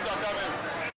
are coming.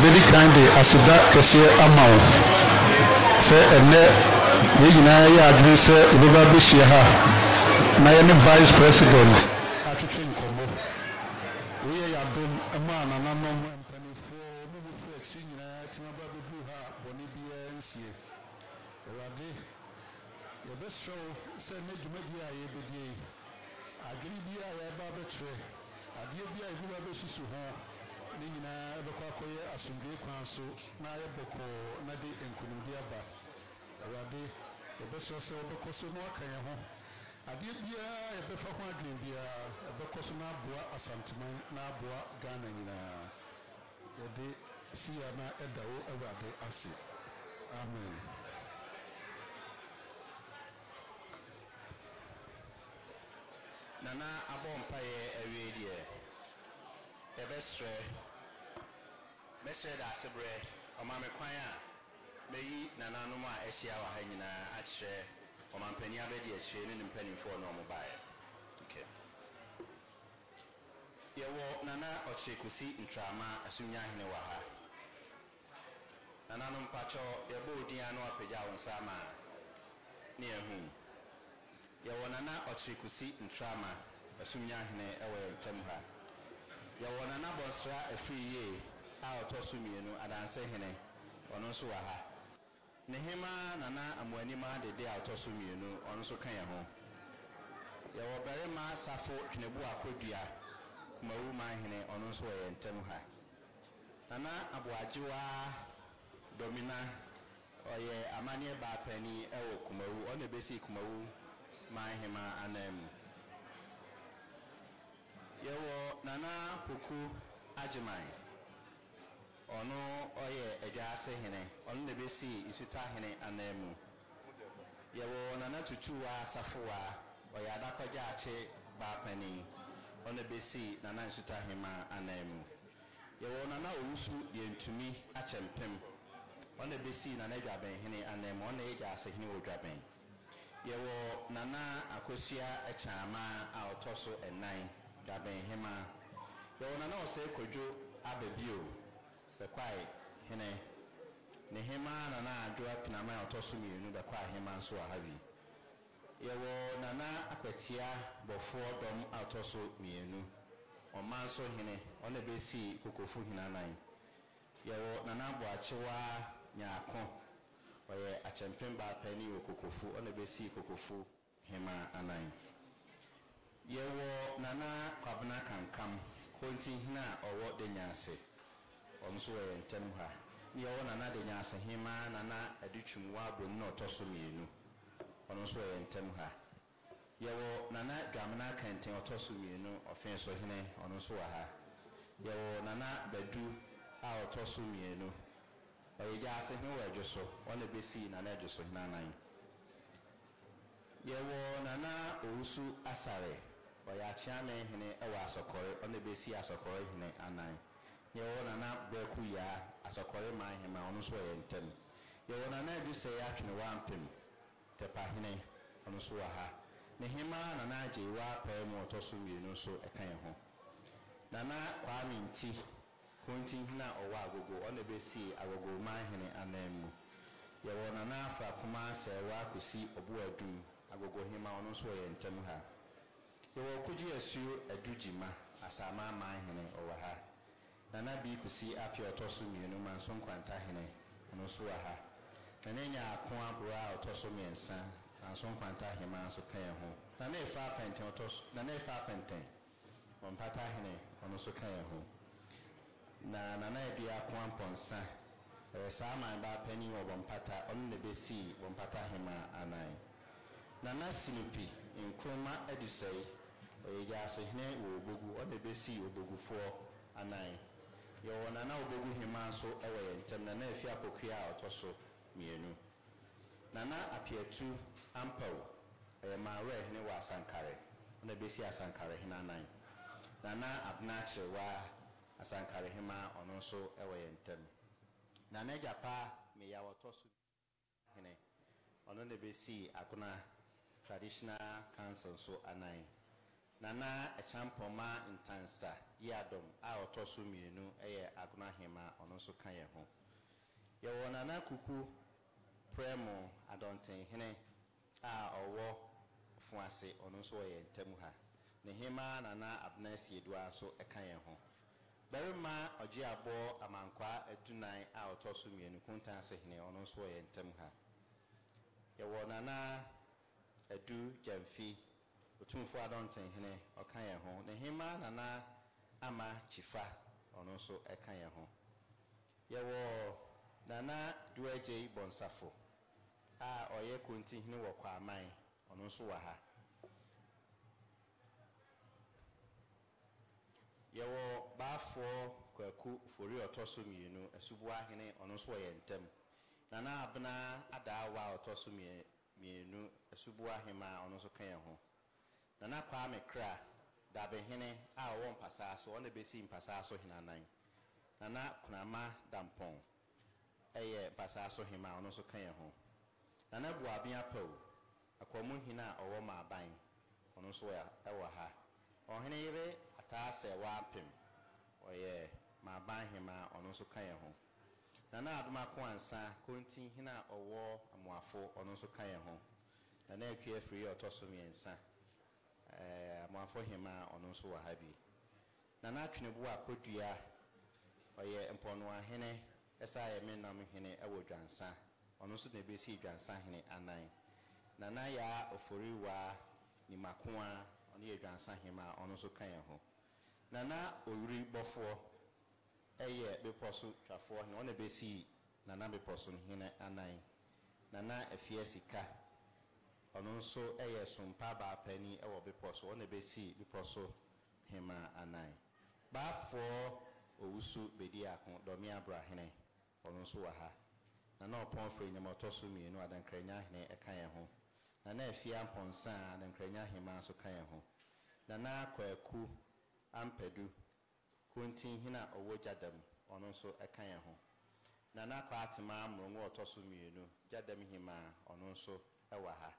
Very kindly, Asida Kessie Amau. Say, and you know, I agree, sir, River Bishia, my vice president. We have been a man and a man and penny for movie for senior Tinababu Buha, Bonibia and C. Radi, your best show, say, Media, ABD. I give you a barbetre. I give you a River Bishia. Nina Bokoye Asumbi Council, Naya Boko, Nadi and Kunudiaba. Radi, the best of Bokosuno Kayaho. I did be a Befahua Grimbia, a Bokosuna Bua Asantehene, Nabua Ghana. The Siana Edao Evade Asi. Amen. Nana Abompaye a radio. The best Mestre da Sebre, or Mamma Quaya, may Nananuma Esia Hangina at share, or Mampenia Bedi, a shame in penny for normal buyer. Okay. Yewo nana ochekusi ntrama asunya hene wa ha. Nana no mpacho yebo din anu apagya wonsama ne ehu. Yewo nana ochekusi ntrama asunya hene ewe ntam ha. Yewo nana bosra afiriye a otoso mienu adanse hene ono so wa ha. Nehema nana amuanima dede a otoso mienu ono so kan ye ho. Yewo barema safo tnebu akodua kumawu mahene ono so ye ntam ha. Nana abuajiwa domina oye amanye ba pani ewo kumawu ono besi kumawu mahema anam. Yewo nana poku ajimai ono oye edwase hene ono ne besi isuta hene anamu. Yewo nana tutuwa safuwa oye adakọja ache ba pani ono besi nana isuta hema anamu. Yewo nana owusu yentumi achempem ono besi nana dwaben hene anamu ono ejase hene wodwaben. Yewo nana akosua echama a otoso enan dwaben hema. Yewo nana ose kojo ababio bekwai hene nehema nana adwa pinama otoso mienu bekwai hema nso ahabi. Yewo nana akwatia bofo dom otoso mienu omanso hene ona besi kokofu hina nan. Yewo nana boachewa nyaako oye achempemba pani okokofu ona besi kokofu hema anan. Yewo nana kwabna kankam konti hina owo de nyase onso ye ntem ha. Yewo nana de nyase hema nana adutwumwa bonu otoso mienu onso ye ntem ha. Yewo nana dwamna kanten otoso mienu ofenso hene onso wa ha. Yewo nana badu a otoso mienu oye jase hene wajoso ona besi nana ajoso hina nan. Yewo nana owusu asare oya chiame hene ewa asokore ona besi asokore hene anan. Yewo nana breku ya asokore ma hema ono so ye ntem. Yewo nana eduse ya twene wampem tepa hene ono so wa ha. Nehema nana ajewa pa mu otoso mienu so ekan ye ho. Nana kwa minti konti hina owa agogo ona besi agogo ma hene anan. Yewo nana afa kuma sewa kusi obu adum agogo hema ono so ye ntem ha. Yewo kuji asu adujima asama ma hene owa ha. Nana bi kusi api otoso mienu manso kwanta hene ono so wa ha. Nana nya akon abura otoso miensa manso kwanta hema so kan ho. Nana efa penten otoso nana efa penten ompata hene ono so kan ho. Na nana ebi akon amponsa sama ba pani obompata ono ne besi ompata hema anan. Nana sinupi nkroma adusai oyeja sehne wo obogu ono besi obogufo anan. Yewo nana obogu hema so ewe ntem nana efi apokua otoso mienu. Nana apietu ampaw mawe hene wa asankare ono besi asankare hina anan. Nana abnache wa asankare hema ono so ewe ntem. Nana japa meya otoso hene ono ne besi akuna traditional council so anan. Nana echampoma intansa yadom a otoso mienu eye aguna hema ono so kan ye ho. Yewo nana kuku premo adonten hene a owo fuase ono so ye ntem ha. Nehema nana abnasi edua so ekan ye ho. Barima oje abo amankwa edunan a otoso mienu kuntanse hene ono so ye ntem ha. Yewo nana edu jamfi otumfo adonten hene okan ye ho. Nehema nana ama chifa ono so ekan ye ho. Yewo nana duaje bonsafo a oye konti hene wo kwa aman ono so wa ha. Yewo bafo kwaku fori otoso mienu asubua hene ono so ye ntem. Nana abna adawa otoso mienu asubua hema ono so kan ye ho. Nana kwa mekra dabe hene a wo mpasa so ono besi mpasa so hina nan. Nana kunama dampon eye mpasa so hema ono so kan ye ho. Nana buabia paw akwamu hina owo ma ban ono so ya ewa ha. Ohene yire Tase Wampim, or ye, my bang him on also Kayaho. Nana Adma Kwansa, Kunti Hina or War, and Wafo on also Kayaho. And then care free or Tosumi and Sa. Mwafo him on also a happy. Nana Knibua Kudia, or ye, Emponwa Hene, as I am in Hene, I will dansa. On also the BC dansa Hene and nine. Nana ya Oforiwa, Nimakua, on the dansa hima on also Kayaho. Nana Uri Bofo, a year before so trafo, and on the BC, Nana Beposon Hene and nine. Nana a fiesica. On also a year some paba penny, or before so on the BC before so hima and nine. But for Usu Bedia, Domia Brahene, on also a ha. Nana upon free Namotosu me, no other crania a kaya home. Nana Fiam Ponsan and crania hima so kaya home. Nana Kwaku Ampedu Kuntin Hina or Wojadam, on also a kaya home. Nana Kwatima Mungo Tosu me, no Jadam hima, on also a waha.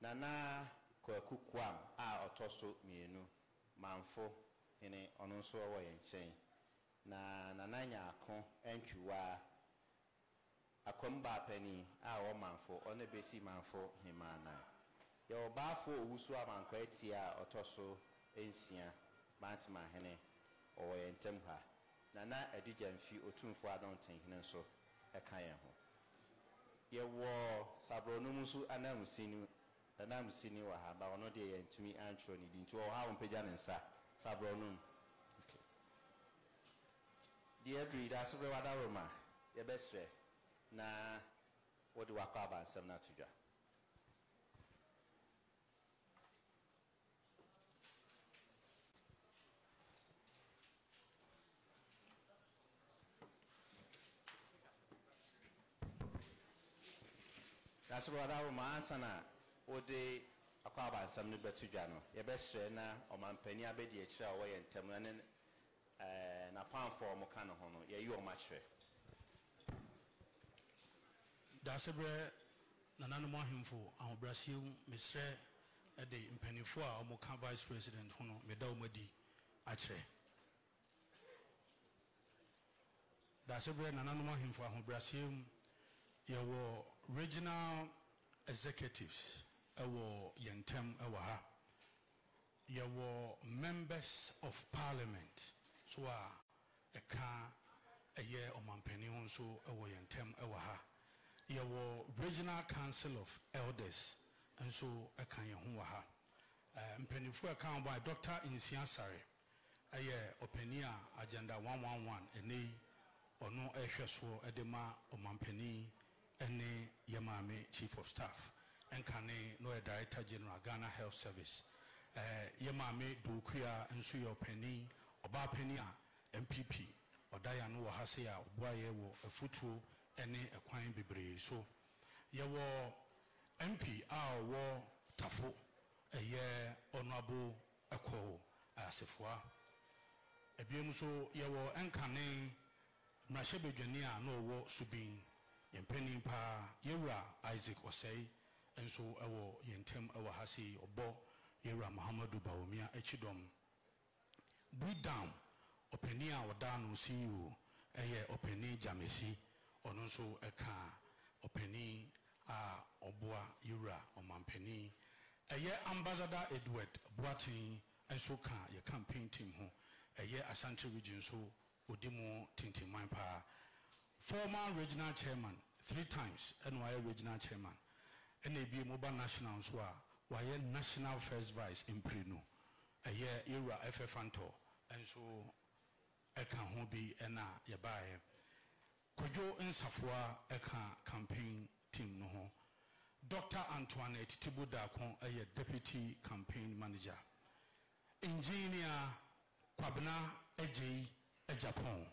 Nana Kwaku Kwam, or Tosu me, no Manfo. Hene ono so wo yen chen na nananya akon entwa akomba pani a wo manfo ono besi manfo himana ye obafo owusu amanko etia otoso ensia bantima hene o yen tem ha nana adigyanfi otumfo adonten hene so ekan ye ho ye wo sabrono musu anamsini wa ha ba ono de yentimi antro ni dinti o ha onpegya ne nsa Sabronum. Dear Dreed, that's what I roma. Your best friend. Na what do I call about some natural? That's what I roma answer. What they akwaba asam no betudwa no ye be hre na omampani abedi a kira wo ye ntam na panfo mo ka no ho no ye yi o ma hre da sebre nanano mo ahemfo ahobrasiu mesre e de mpanifo a o mo ka vice president ho no me da o madi a kire da sebre nanano mo ahemfo ahobrasiu ye wo regional executives ewo yentem ewa ha yewo members of parliament so a eka eye omampani ho so ewo yentem ewa ha yewo regional council of elders enso eka ye ho wa ha mpanifu eka by Dr. Insiansare eye opani a agenda 111 ene ono ehweso edema omampani ene yemame chief of staff Enkane no Director General Ghana Health Service. Yemame Dokuya enso your penny oba penny a MPP odaya no wahase a oboaye wo afutuo ene ekwan bebre so ye wo MP a wo tafo eye honorable eko asefua ebiem so ye wo enkane mrahebedwani a no wo subin yempeni pa yewura Isaac Osei enso ewo yentem ewo hasi obo yewura Muhammadu Bawumia echidom break down openi a oda no CEO eye openi Jamesi ono nso eka openi a oboa yewura omampeni eye ambassador Edward Boatin enso ka ye campaign team ho eye Ashanti region so odimu tintiman pa former regional chairman 3 times NY regional chairman NAB mobile national so why national first vice in Prino a year era FFanto and so eka ho bi ena yabae Kojo Nsafua eka campaign team no ho Dr. Antoinette Tibuda kon a deputy campaign manager engineer Kwabena Eji Ejapon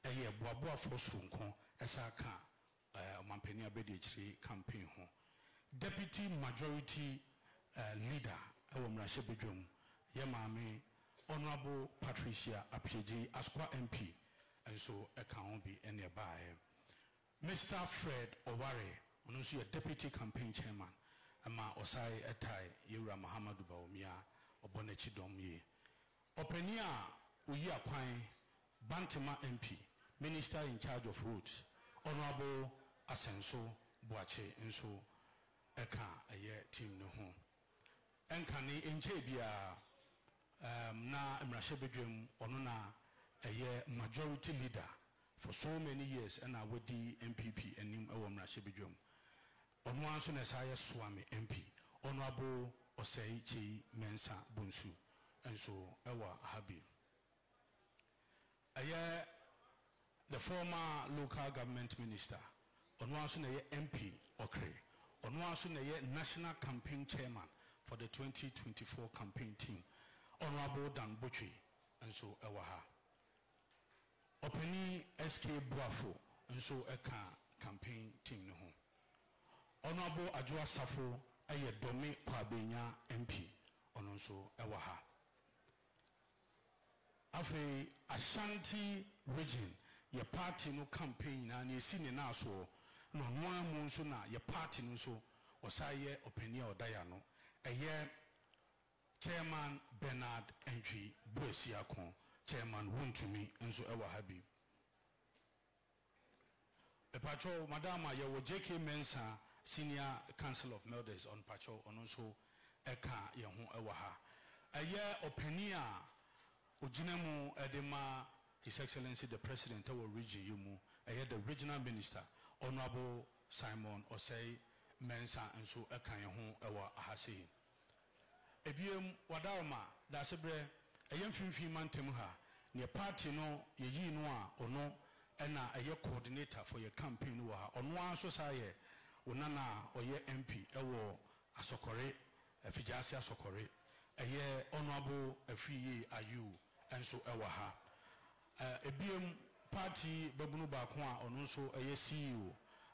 a year Boaboa Fosunko esaka Mampenia Bedi campaign ho deputy majority leader Mrashebedwum Yemame Honorable Patricia Apieji Asqua MP and so account be any by Mr. Fred Oware onusu a deputy campaign chairman ama Osai Etai Yewura Muhammadu Bawumia Obonechi Domye Openia Uya Kwai, Bantima MP, Minister in charge of roads, Honorable Asenso Boache, and so Eka a year team no home. Enkani in Jabia na Mrashebedrum Onuna a year majority leader for so many years, and I would the MPP and Nim Owa Mrashebedrum. On one soon as I Swami MP, Honorable Osei Mensa Bunsu, and so Ewa Habi. A year the former local government minister, on one soon a year MP Okre, on one soon a year national campaign chairman for the 2024 campaign team, Honorable Dan Butchie, and so Ewaha. Openi SK Buafo, and so Eka campaign team no home. Honorable Ajua Safo, aye Domi Kwabenya MP, ononso Ewaha. Afe Ashanti region, ye party no campaign and ye seen na so no one monso na ye party no so osaye openia odayano. Aye Chairman Bernard Entry Boesiakon, Chairman Wuntumi, and so Ewahabi. A patrol, Madama, you JK Mensa, Senior Council of Elders on patrol, and also Eka Yahon Ewaha. A year openia, Ujinemu Edema, His Excellency the President of Region Yumu, a year the Regional Minister, Honorable Simon Osei Mensa, and so Eka Yahon Ewa Ahasi. Ebiem Wadarma, Dasebre, a young man Temuha, near party no, ye noa or no. Ena a year coordinator for your campaign on one society, Unana or ye MP, Ewo Asokore, a Fijasia Sokore, a year honorable a free ayu, and so Ewaha. A BM party Babunu Bakwa, on also a year CEO,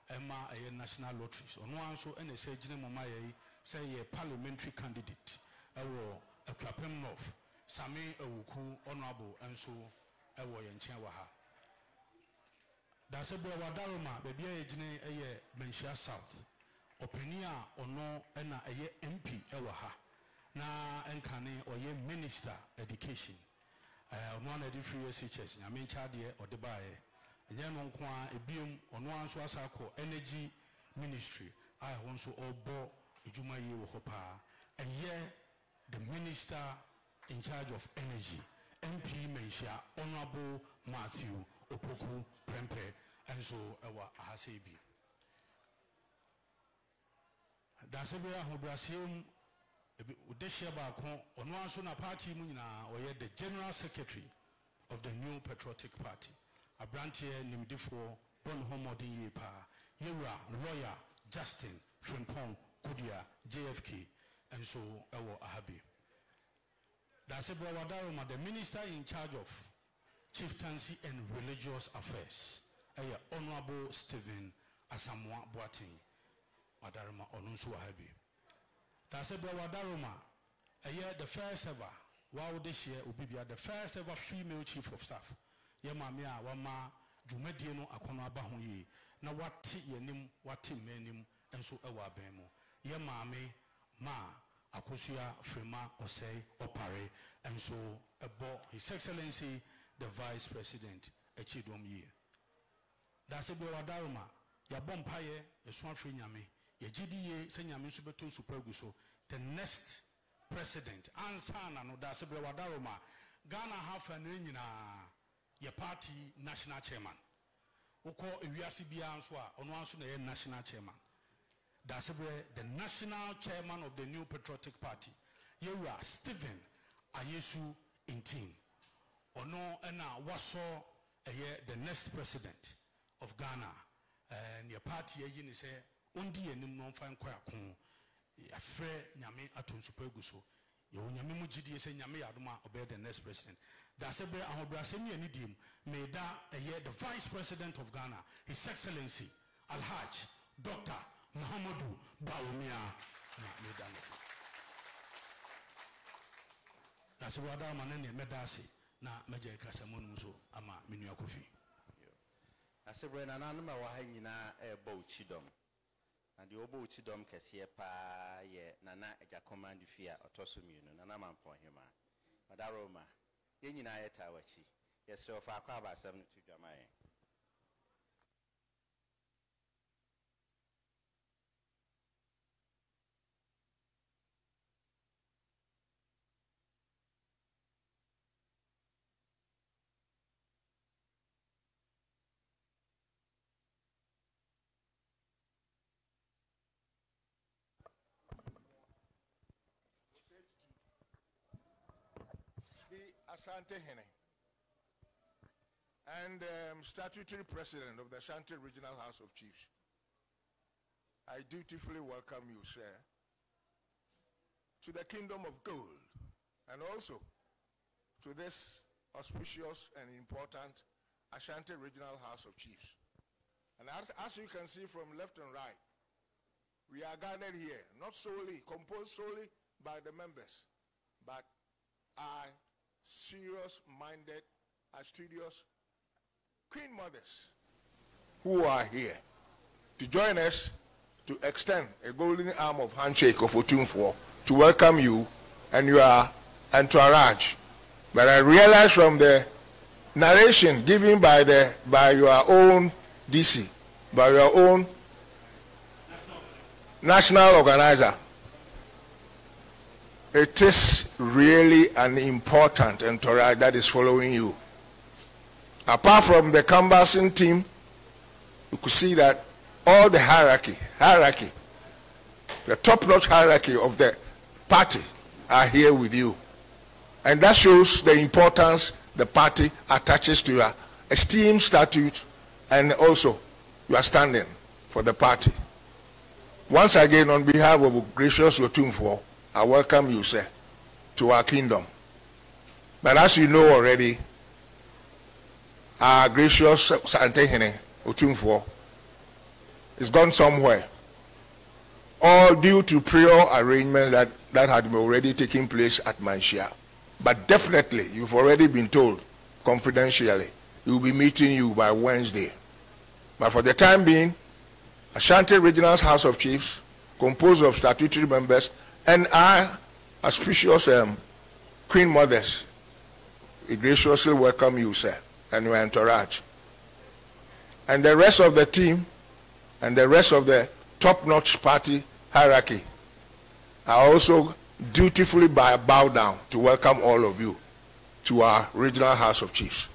Emma a year national lotteries, on one so and a say Jinamaye, say a parliamentary candidate, Ewo a Clapham North, Sami Ewuku, honorable, and so Ewo Yanchawaha. That's a boy Wadaroma, baby, a Menshia South. Openia or no, and a year MP, Ewaha. Na enkane or ye Minister Education. One of the free SHS, I mean, Chadia or the Baye. And then on Kwa, a beam on one Swasako Energy Ministry. I also all bought Jumaye Hopa. And here, the Minister in charge of Energy, MP Menshia, Honorable Matthew Opoku Prempe, and so Ewa Ahasebi. That's a very Hobrasium. Udeshia on one sona party Munina, or yet the General Secretary of the New Patriotic Party. A branch here Nimdifo, Bon Homodin Yepa, Yera, Lawyer, Justin, Frimpong, Kudia, JFK, and so Ewa Ahabi. That's a Brawadaroma, the minister in charge of Chieftaincy and Religious Affairs, Honorable Stephen Asamoah Boateng, Wadaroma Onunsu Ahabi. That's a Wadaroma, the first ever, wow, this year, Ubibia, the first ever female chief of staff. Yamamia, Wama, Jumediano, Akona Bahuyi, na wati yenim, wati menim, and so Ewa Bemo. Yamame, Ma, Akosia, Frema, Osei, Opare, and so Ebo, His Excellency, the Vice President, Echidom Ye. That's a Wadaroma, Yabompaye, Yaswan Frinyame. Ye Senyami Subeto Superguso, the next president, Ansana no da Sebre Wadaroma, Ghana half an enina, ye party national chairman. Oko Ewiasibia Answa, Onwansune national chairman. Da Sebre, the national chairman of the New Patriotic Party. Yera Stephen Ayesu Intin. Ono ena waso the next president of Ghana. And your party ye say Undi enim non fan kwa kon afre nyame aton super so ye onyame mugidi se nyame yadoma obey the next president da se be ahobrasem ye nidim me da the vice president of Ghana, His Excellency Alhaj Dr. Endorse Bawumia na me da no da se wada manene medase na meje kasamonu so ama menu akofi asebre na nanuma wa ha nyina ebo chidom. And the Obo Chidom Cassia pa ye Nana Eja command fia or Tosumino, Nana Mampon Hima, Madaroma, Yenina Yetawachi. Yes, so far, 72 Jamai. Asantehene and statutory president of the Ashanti Regional House of Chiefs, I dutifully welcome you, sir, to the kingdom of gold and also to this auspicious and important Ashanti Regional House of Chiefs. And as you can see from left and right, we are gathered here, not solely, composed solely by the members, but are serious-minded, studious queen mothers who are here to join us to extend a golden arm of handshake of Otumfuo to welcome you and your entourage. But I realize from the narration given by your own DC, by your own national organizer, it is really an important entourage that is following you. Apart from the canvassing team, you could see that all the hierarchy, the top-notch hierarchy of the party are here with you. And that shows the importance the party attaches to your esteemed statute and also your standing for the party. Once again, on behalf of gracious Otumfuo, I welcome you, sir, to our kingdom. But as you know already, our gracious Asantehene Otumfuo is gone somewhere, all due to prior arrangements that had already taken place at Manshia. But definitely, you've already been told, confidentially, he will be meeting you by Wednesday. But for the time being, Ashanti Regional House of Chiefs, composed of statutory members, and our auspicious queen mothers, we graciously welcome you, sir, and your entourage. And the rest of the team and the rest of the top-notch party hierarchy are also dutifully bow down to welcome all of you to our Regional House of Chiefs.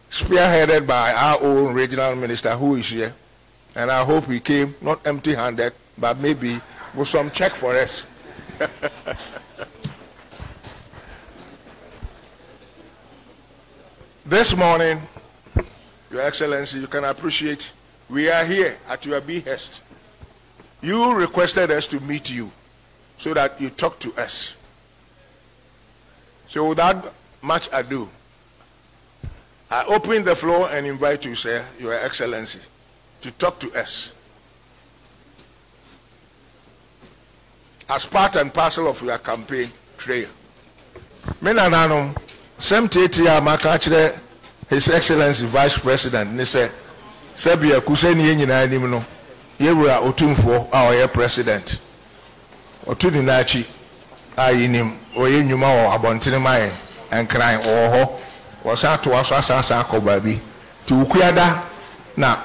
Spearheaded by our own regional minister who is here, and I hope he came not empty-handed, but maybe with some check for us. This morning, Your Excellency, you can appreciate, we are here at your behest. You requested us to meet you so that you talk to us. So without much ado, I open the floor and invite you, sir, Your Excellency, to talk to us. As part and parcel of your campaign trail. Menananum, same tetia makachre His Excellency Vice President, ne se Sebia Kuseni nyina anim no, yewura Otumfuo a oyɛ president. Otudi nachi ayinim oyɛ nnwuma wɔ abontene maye enkran wɔ hɔ. Wɔsa to aso asasa akɔba bi. Ti ukuada na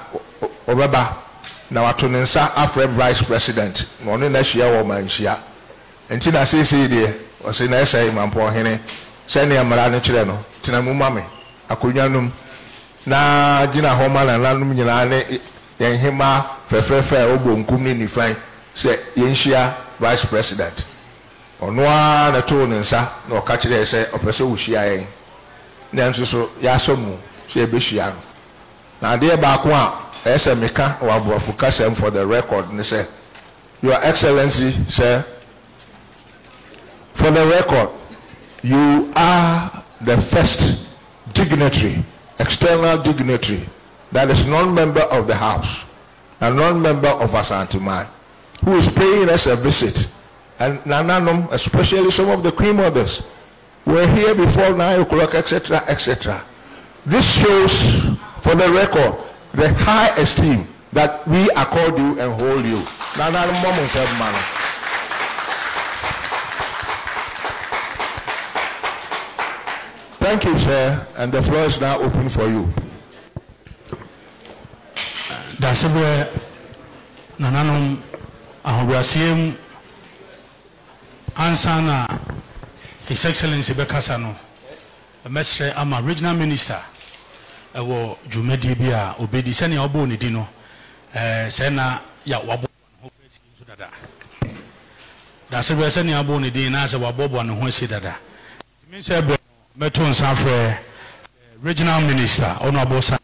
obeba na wato ne nsa afrɛ Vice President na ɔno na hyia wɔ manhyia. Enti na sese de ɔse na ɛsɛ imampo hene sɛ ne amara no kyerɛ no tena mu mame akonyanum na gina hɔ ma na nanum nyina ne yɛnhema fɛfɛfɛ obɔ nkum ne nifan sɛ yɛnhyia Vice President. Ɔno a na to ne nsa na ɔka kyerɛ sɛ ɔpɛ sɛ wohyia yɛn. Na nso so yɛasɔ mu sɛ yɛbɛhyia no. Na adeɛ baako a ɛsɛ meka wɔ aborɔfo kasɛm for the record ne sɛ, Your Excellency, sir, for the record, you are the first dignitary, external dignitary, that is non-member of the House, a non-member of Asantehene, who is paying us a visit. And Nananum, especially some of the queen mothers, were here before 9 o'clock, etc., etc. This shows, for the record, the high esteem that we accord you and hold you. Nananum moments have manner. Thank you, sir. And the floor is now open for you. That's where Nananum Ahobrasiem Ansana His Excellency Bekasano, a mestre am a regional minister. Ewo Jumedi Bia Obedi Seni Obo Nidino Sena ya Wabo so dada. That's where Seni Abo Nidina as a Wabobo and Hosi dada. Mr. Metun Sanfre regional minister Honorable San.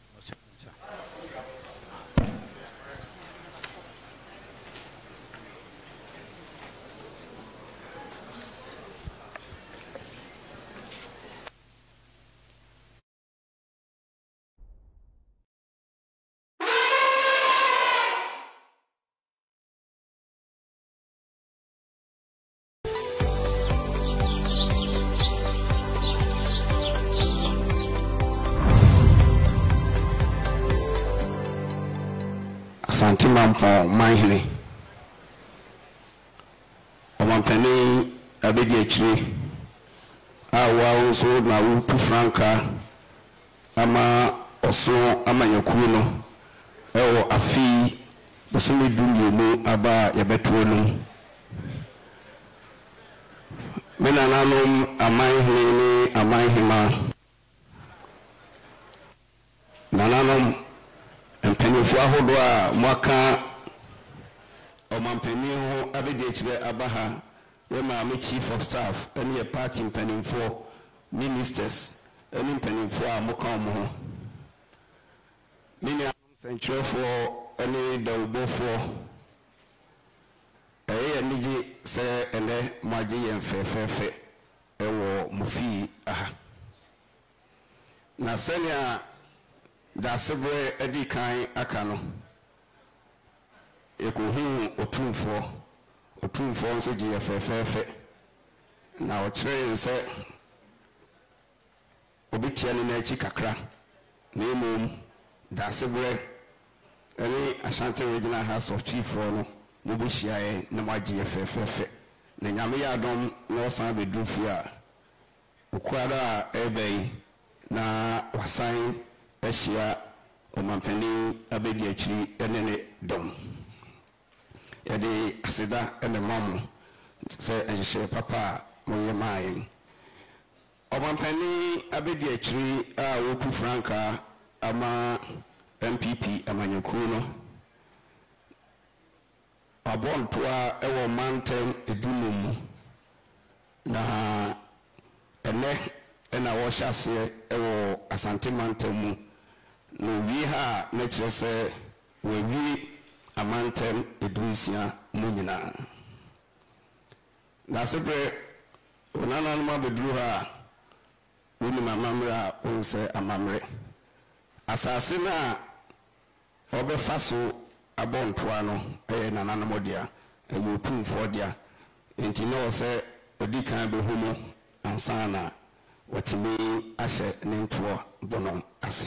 Asantehene manhene Omantani abedi akire awa so na wutu franka ama oso amanyakuo no ewo afi bosome dumienu aba yabetuo no menananom amanhene ni amanhema nananom mpanyinfo ahodo a mwaka omampani ho abedi akire abaha we ma chief of staff any party mpanyinfo ministers any mpanyinfo a moka mo mini central for any dawbofo niji se ene maji yemfefefe ewo mufi aha na senia da sebre edi kan aka no ekohu otumfo nso je yefefefe na ochire nse obitia ni na chi kakra na emom da sebre eni Ashanti Regional House of Chief no mobihia na maji yefefefe na nyame ya dom na osan bedru fia okwara ebei na wasan Asia omampani abedi akiri enene dom yade asida ene mamu se ehye papa moye mai omampani abedi akiri a wotu franka ama MPP amanyakuo no abontoa ewo mantem edunum na ene ena wo hyase ewo Asante mantem no wi ha na kire se we wi amantem edunsia mu nyina na sebre onana no ma bedru ha woni mamamra onse amamre asase na obefa so abontoa no nana no dia otumfo dia enti no se odikan be humo ansana watimi ahye ne ntoa bonom ase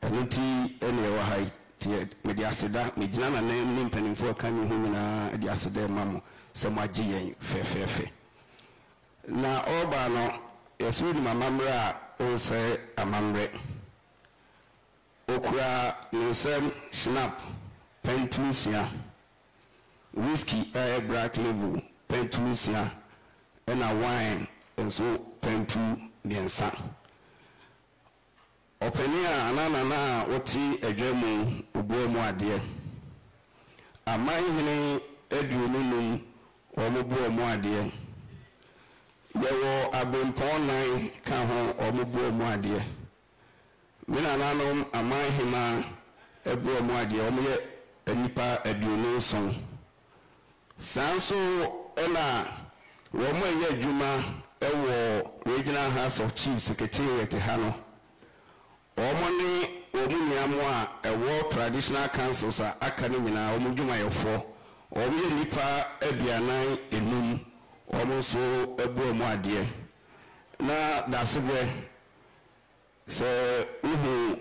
enoti ene wa hai tie media aseda megina na ne mpanimfo kan hu nyina di aseda mamo se maji yen fefefe na oba no yesu ni mamamra onse amamre okura nsem snap pentusia whiskey black label pentusia and a wine and so pentu miensa openia anana na oti edwemu obuamu ade amanhene eduonunum omubuamu ade yewo abemponan ka ho omubuamu ade mina nanom amanhema ebuamu ade omuye enipa eduonu son sanso ena womo ye adwuma ewo Regional House of Chief Secretariat hano omoni omunyamo a ewo traditional councils a aka ne nyina omudwuma yefo omuye nipa aduanan enum omuso ebuamu ade na dasebe se uhu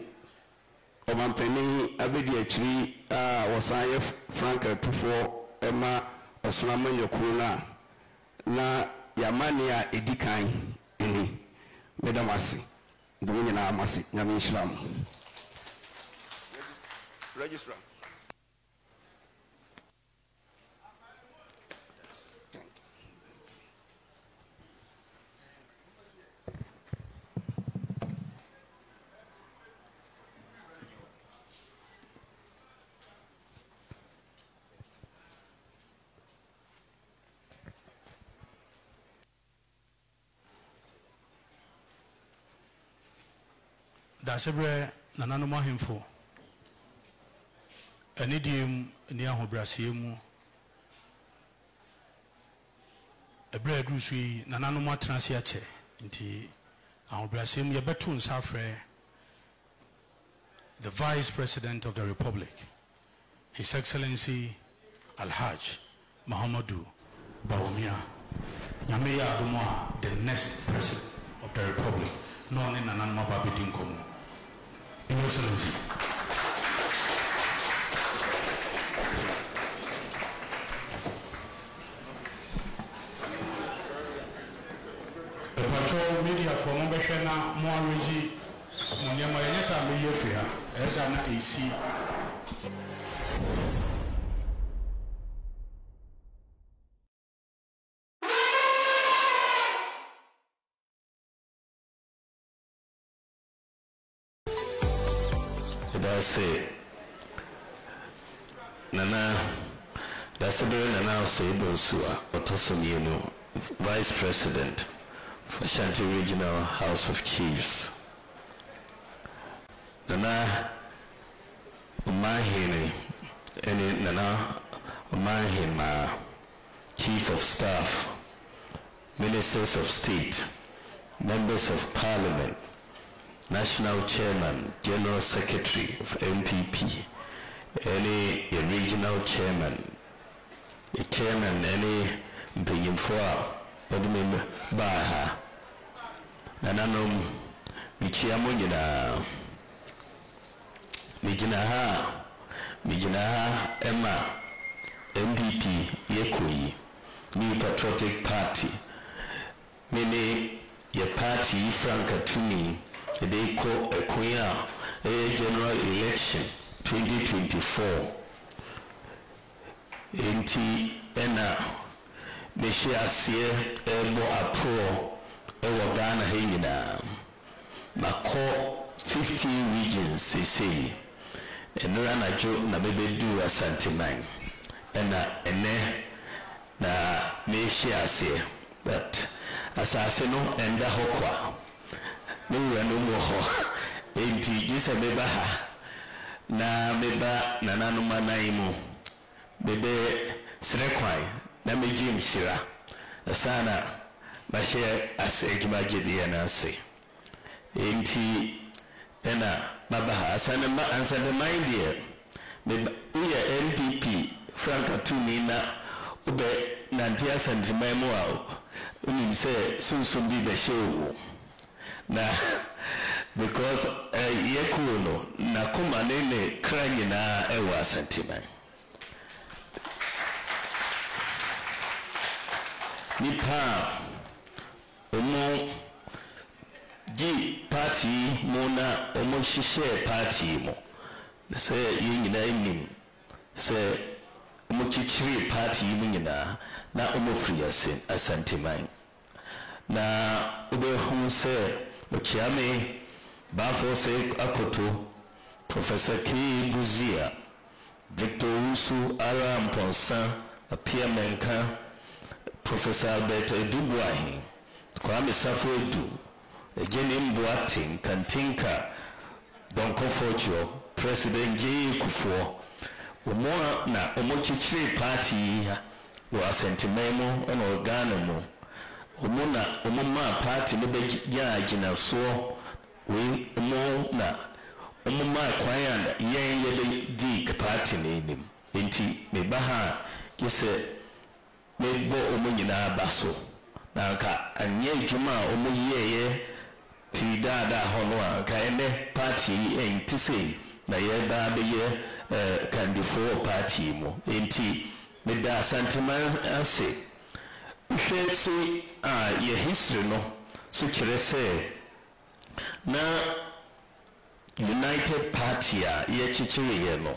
omampani abedi akiri a wosaye Frank Tufo ema osonama nyokuna na yamani a edikan ini Madam Asi, the women are Masi, Yamishram. Registrar. Dasebre nananom ahemfo anidiem ni ahobrasiem mu ebre adusu yi nananom atranse ache nti ahobrasiem ye beto nsa frɛ the Vice President of the Republic, His Excellency Alhaj Muhammadu Bawumia. Nyame ya adomo the next President of the Republic. No ne nananom ababedin komo. Your Excellency. The patrol media for Mombeshana Moareji Munyama Yesa Meyefia Esana AC. Say Nana, that's a very Nana Sable Sua, Otosomino, Vice President for Ashanti Regional House of Chiefs. Nana Umahene, and Nana Umahema, Chief of Staff, Ministers of State, Members of Parliament, National Chairman, General Secretary of MPP, any regional chairman, a chairman, any mpanyimfoa, odumem baha, nananom michiamo nyina, mijina Emma, MPP yekui, New Patriotic Party, mini ye party Frankatuni. They call a general election 2024. Inti ena meshi asie ebo apro ewo Ghana hengina. Mako 15 regions say enura na jo na bebedu Asantehene. Ene na meshi asie but asase no enda hokwa. No more. Enti jisa beba ha na beba nananuma naimu bebe srekwai na meji mshira sana mashe asejuma jidi anase enti ena babaha sana answer mind here beba uya MPP Frankatuni na ube nantia Asantehene mu a unimse sunsumbi beshewu na because yekuno na kuma nene kranyi na ewa Asantehene nipa omo ji party mo na omo shishe party mo se yingina nim se omo chichiri party mo nyina na omo free Asantehene na ube hu se Ochiame Bafose Akoto, Professor K. Buzia, Victor Usu Aram Ponsan, Apia Menka, Professor Albert Edubuahi, Kwame Safo Edu, Ejenim Boating, Kantinka, Donko Fojo, President J. Kufuor, Umoa na Omochichiri Party wa Asantehene on Organo. Umuma party no be ya gina so we na umuma kwayanda ye dik party nim enti me baha yese me bo umunyina baso na ka anye juma umuyeye fi dada hono a ka ene party enti sei na ye ba be ye kandifo party mo enti me da Asantehene ase so your history no so kire say na United Party a yechichiriye no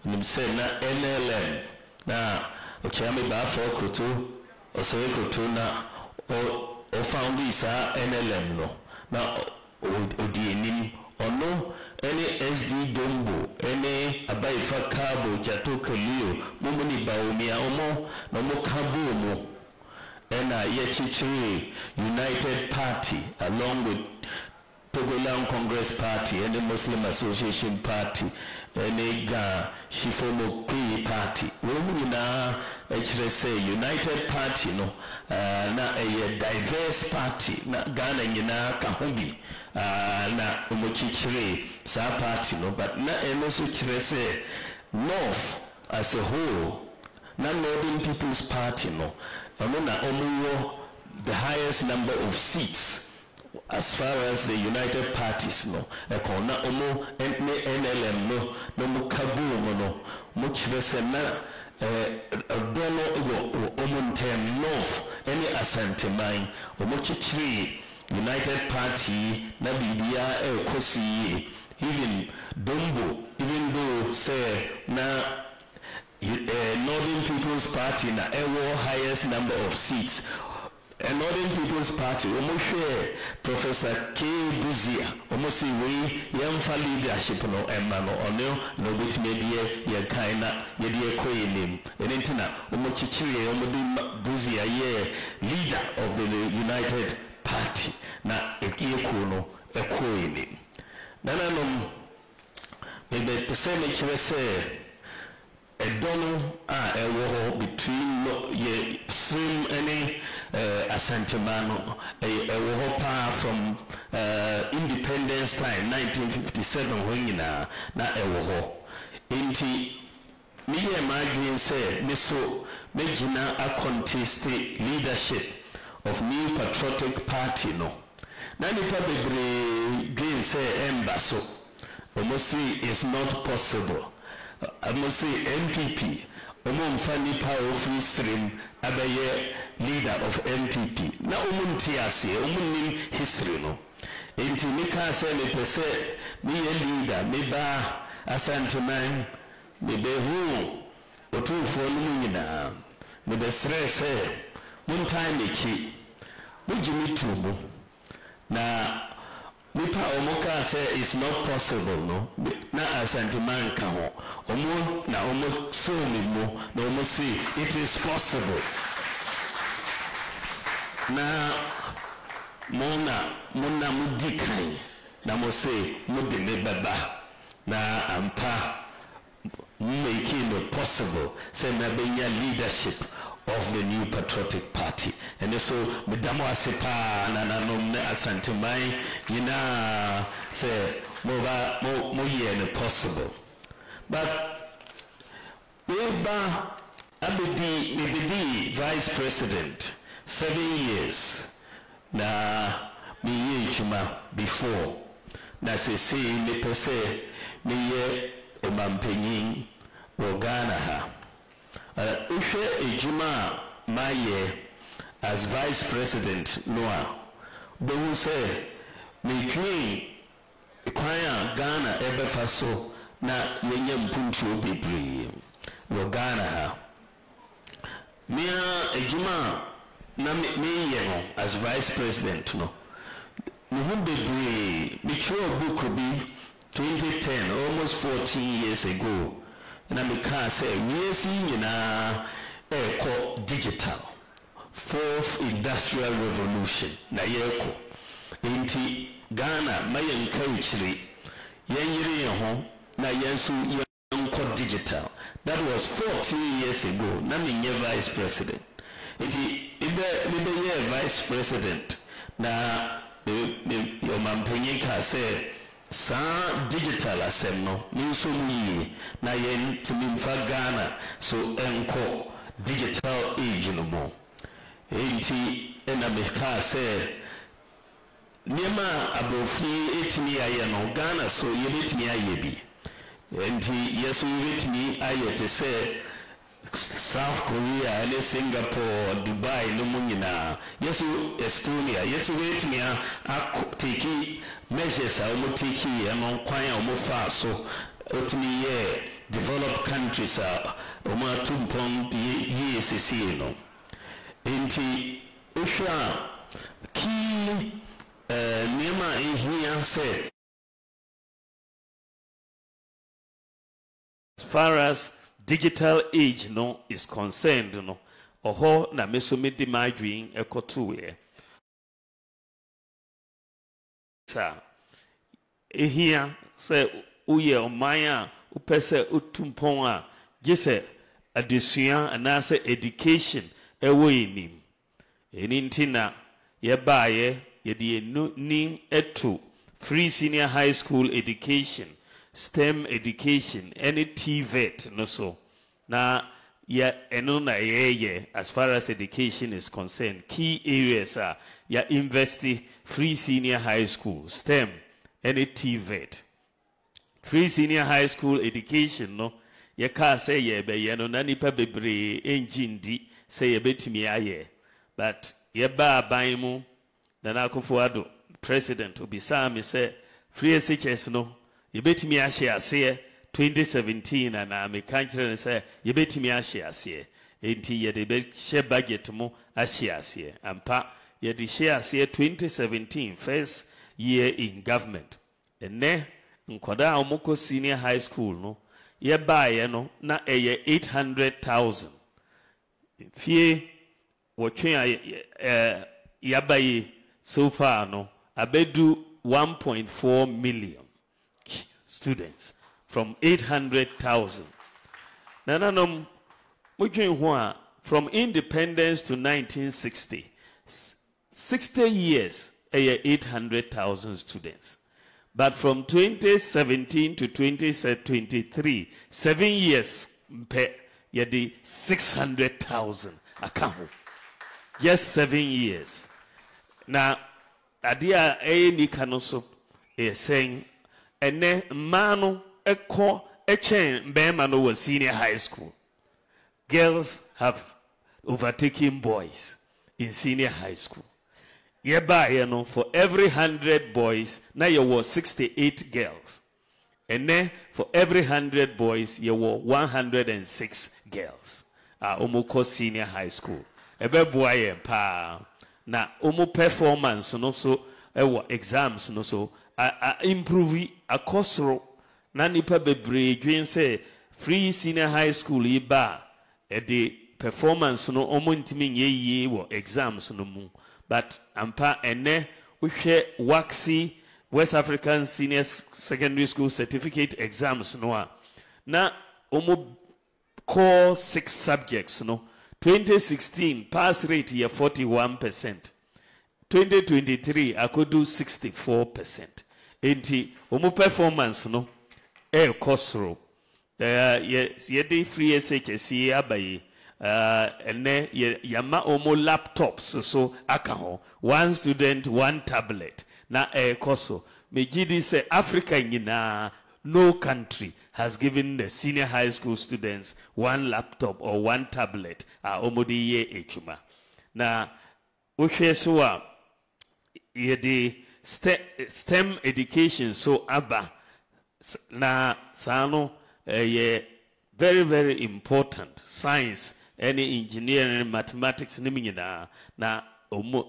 nimse na NLM na ochiame ba for koto osore koto na o found this NLM no na odienim ono any SD Dombo any Abaifa Kabo Jato Kalio Mumuni Bawumia omo no mo kabo mo ena yechichiri United Party along with Togoland Congress Party and the Muslim Association Party and the Shifomo P Party. We na say United Party no na a diverse party na Ghana nyina kahumbi na umochichire sa party no but na enoso chire say North as a whole na Northern People's Party no na omuwo the highest number of seats as far as the United Parties no ekona omo NLM no mo kabu no mo chirese na dono omo ntem North any Asantehene omo chichiri United Party na bibia ekosi even Dombo even though say na Northern People's Party na ewo highest number of seats. A Northern People's Party, share Professor K. Buzia, almost say we young for leadership no emano ono no bit media ye kaina ye de koyi name. Entina chichiri Buzia ye leader of the United Party na ekiyekuno ekoyi name. Nananom maybe the same say a dono a between ye swim any Asantehene a war from independence time 1957 when na a war inti me imagine say me so megina a contest leadership of New Patriotic Party no na nipa bebre gain say embasso almost is not possible. I must say MPP Omumfani Power Free Stream Abaye leader of MPP. Na Omuntiasi, Omunim history no. Inti Nika say me pese me leader, me ba Asantehene, me be who otu for numina. Me be stress one time echi. We jimi tumu. Na Nipa omoka say it's not possible no na Asantehene ka ho omo na omo so me mo na omo say it is possible na mona mudikan na mo say mo de me baba na ampa making it possible say na benya leadership of the New Patriotic Party. And so Madamo Asepa na nomne Asantehene yina say mo ye possible. But we ba abedi vice president 7 years na me ye juma before na say me pese me ye omampenyin wo Ghana ha. Ushe ejuma maye as vice president Noah Bewu say me dream kwaya Ghana ebefa so na yenye mpunchi obibri wo Ghana ha mia ejuma na me ye as vice president no me hu bibri me chiro book bi 2010 almost 14 years ago. Na me can say we see na digital fourth industrial revolution na yeko inti Ghana mayen country yenyire ho na yensu yenko digital. That was 14 years ago. Na me vice president inti ibe vice president na your mampenyi ka say sa digital asem no ni so mu na yen timimfa Ghana so enko digital age no mo enti ena me ka say niema abrofni etimi aye no Ghana so yebetimi aye bi enti yeso yebetimi aye te say South Korea and Singapore, Dubai, no munina. Yes, Estonia. Yes, wait me. Take measures. I will take and on choir or far. So, ultimately, developed countries are Oma Tumpong YSC. No. Inti Usha key Nema in here said. As far as digital age no is concerned no oho na meso me di my dream ekoto e sa ehia se uye oman a upese utumpon a gese adesua anase education ewo enim enintina ye baaye ye di nim eto free senior high school education, STEM education, any TVET no so. Now, yeah, as far as education is concerned, key areas are university, free senior high school, STEM, any TVET. Free senior high school education, no, ya can't say no nani pa bebre engine di say betimi aye. But ye ba baimu nana kufuado president obisa me say free SHS no ye betimi ahye ase 2017 and I can't say ye betimi ahye ase enti ye de be share budget mo ahye ase ampa ye de share ase 2017 first year in government ene nkoda omoko senior high school no ye baaye no na eye 800,000 fie wotwe yabaye so far no abedu 1.4 million students from 800,000 nananom mutwen ho a from independence to 1960 60 years 800,000 students. But from 2017 to 2023, 7 years, you did 600,000 account. Just 7 years. Now, adia ni kanoso is saying, ene mano a chain bemano was senior high school. Girls have overtaken boys in senior high school. Yeba, you know, for every 100 boys, now you were 68 girls. And then for every 100 boys, you were 106 girls. Omoko senior high school. Ebe boye pa na omo performance no so exams no so improve akosro na nipa bebre dwen say free senior high school iba the performance no omo ntimi nyeye wo exams no mu. But ampa ene uhwe waxi West African Senior Secondary School Certificate exams no na omo core 6 subjects no 2016 pass rate here 41%. 2023 I could do 64%. Enti omo performance no kosro ye free SHS abayi ene yama omo laptops so akaho one student one tablet na koso mejidi say Africa nyina no country has given the senior high school students one laptop or one tablet omodi ye echuma na uhwe so a ye de STEM education so aba na sano ye very very important science any engineering mathematics na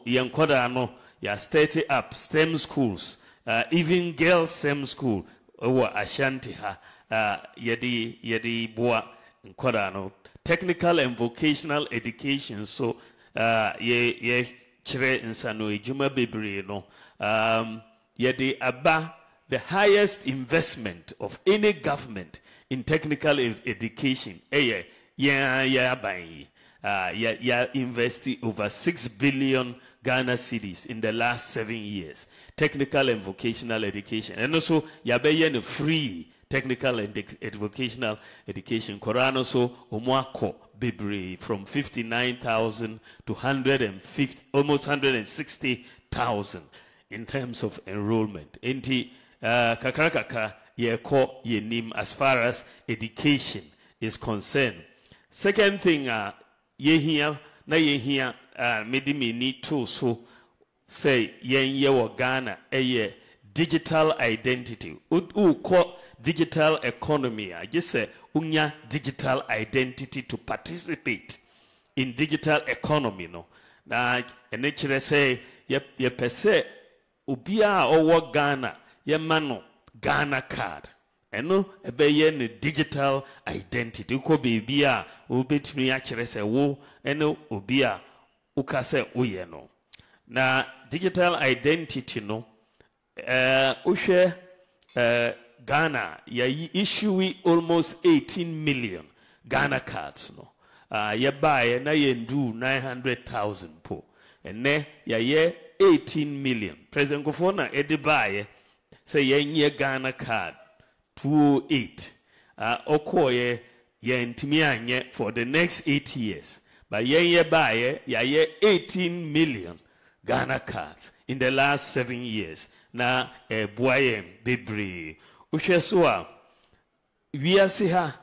yankoda no ya start up STEM schools even girls STEM school Ashanti ha yedi boa nkoda no technical and vocational education so ye chire insano ejuma bebre no yedi aba the highest investment of any government in technical education invested over 6 billion Ghana cedis in the last 7 years. Technical and vocational education. And also, yabe free technical and vocational education. Korano so umwako bibri from 59,000 to 150, almost 160,000 in terms of enrollment. Enti kakrakaka ye ko ye nim as far as education is concerned. Second thing, ye here, na ye here, made me need to so say ye wa Ghana, digital identity. Call digital economy. I just say unya digital identity to participate in digital economy. No, na and say ye per se ubia or Ghana ye mano Ghana card. Eno ebe ne digital identity. Uko bibia ubetumi actually say wo eno ubia ukase uye no. Na digital identity no ushe Ghana ya issue almost 18 million Ghana cards no. Ya buy na yendu 900,000 po. Ene ya ye 18 million. President Kofona edi buy say ye Ghana card 208. Okoye ye ntimianye for the next 8 years. But ye buy ya ye 18 million Ghana cards in the last 7 years. Na boyem bebre. Usheswa we are ha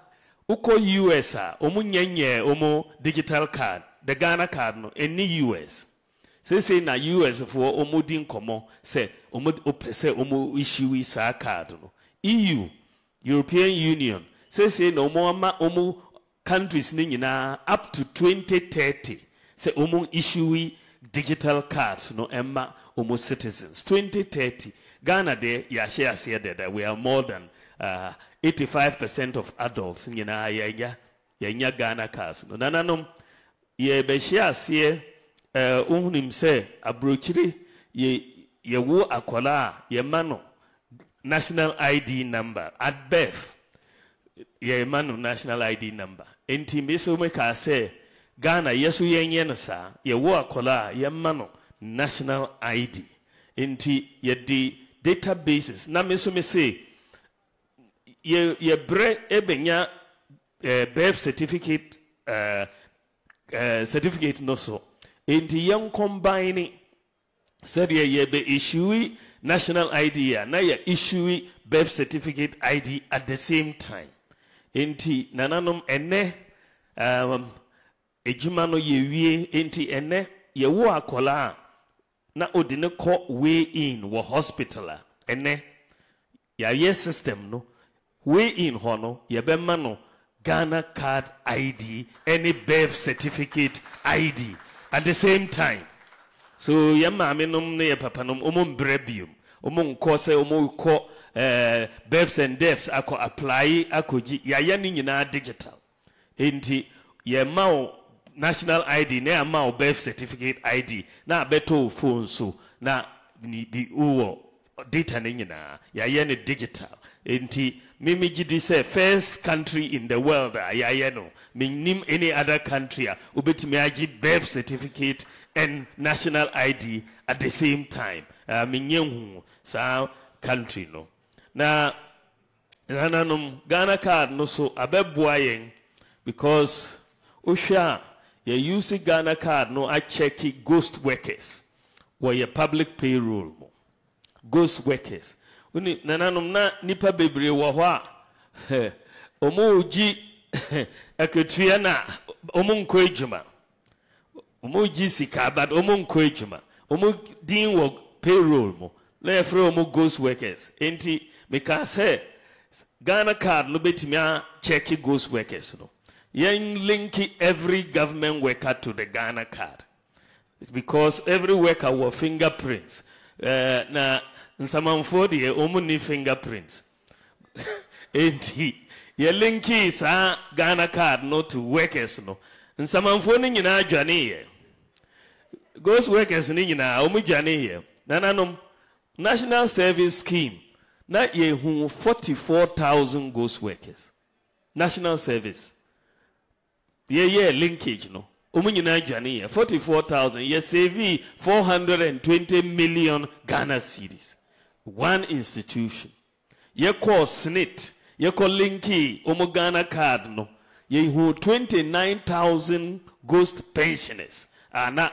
uko US omu nyenye omu digital card the Ghana card no any US say na US for omu din komo say omu opese omu issue sa card no EU European Union say no omu countries ni nyina up to 2030 say omu issue digital cards no emma omu citizens 2030 Ghana de ya share say that we are more than 85% of adults in ya Ghana cards. No nananom ye be share say unim say abrochiri ye wo akola ye mano national ID number at birth ye mano national ID number. Enti me so make say Ghana yesu yenye no sa ye wo akola ye mano national ID. Enti ye di databases na me so me say ye bre ebenya birth certificate certificate no so enti yen combine said ye be issue national ID na ye issue birth certificate ID at the same time enti nananom ene ejuma no ye wie enti ene ye wo akola na odine ko way in wo hospital ene ya ye system no way in hono ye be mano Ghana card ID any birth certificate ID at the same time so ye maame nom ne ye papa nom omon brebium omon ko se omon ko births and deaths ako apply akoji ya ye ni nyina digital enti ye mawo national ID na ama birth certificate ID na beto phone so na di uwo data nyina ya ye ne digital enti mimi gidi say first country in the world ya ye no minim any other country obetimi agi birth certificate and national ID at the same time minyehu sa country no na nananum Ghana card no so abeboa yen because osha you use Ghana card no I check ghost workers or your public payroll ghost workers uni nananum na nipa bebre wo ho a omo uji aketua na omo nko ejuma omo uji sika but omo nko ejuma omo din wo payroll mo na free omo ghost workers enti because Ghana card no betimi a check ghost workers no yen link every government worker to the Ghana card. It's because every worker will fingerprints. Na nsamanfo de omuni fingerprints. Enti ye link sa Ghana card no to workers no. Nsamanfo ni nyina adwane ye. Ghost workers ni nyina omu dwane ye. Nananom National Service Scheme na ye hu 44,000 ghost workers. National Service. Yeah, linkage no. Umunyina jani 44,000. Ye save 420 million Ghana cedis. One institution. Ye call SNIT. Ye call linky Ghana card no. Ye who 29,000 ghost pensioners. Na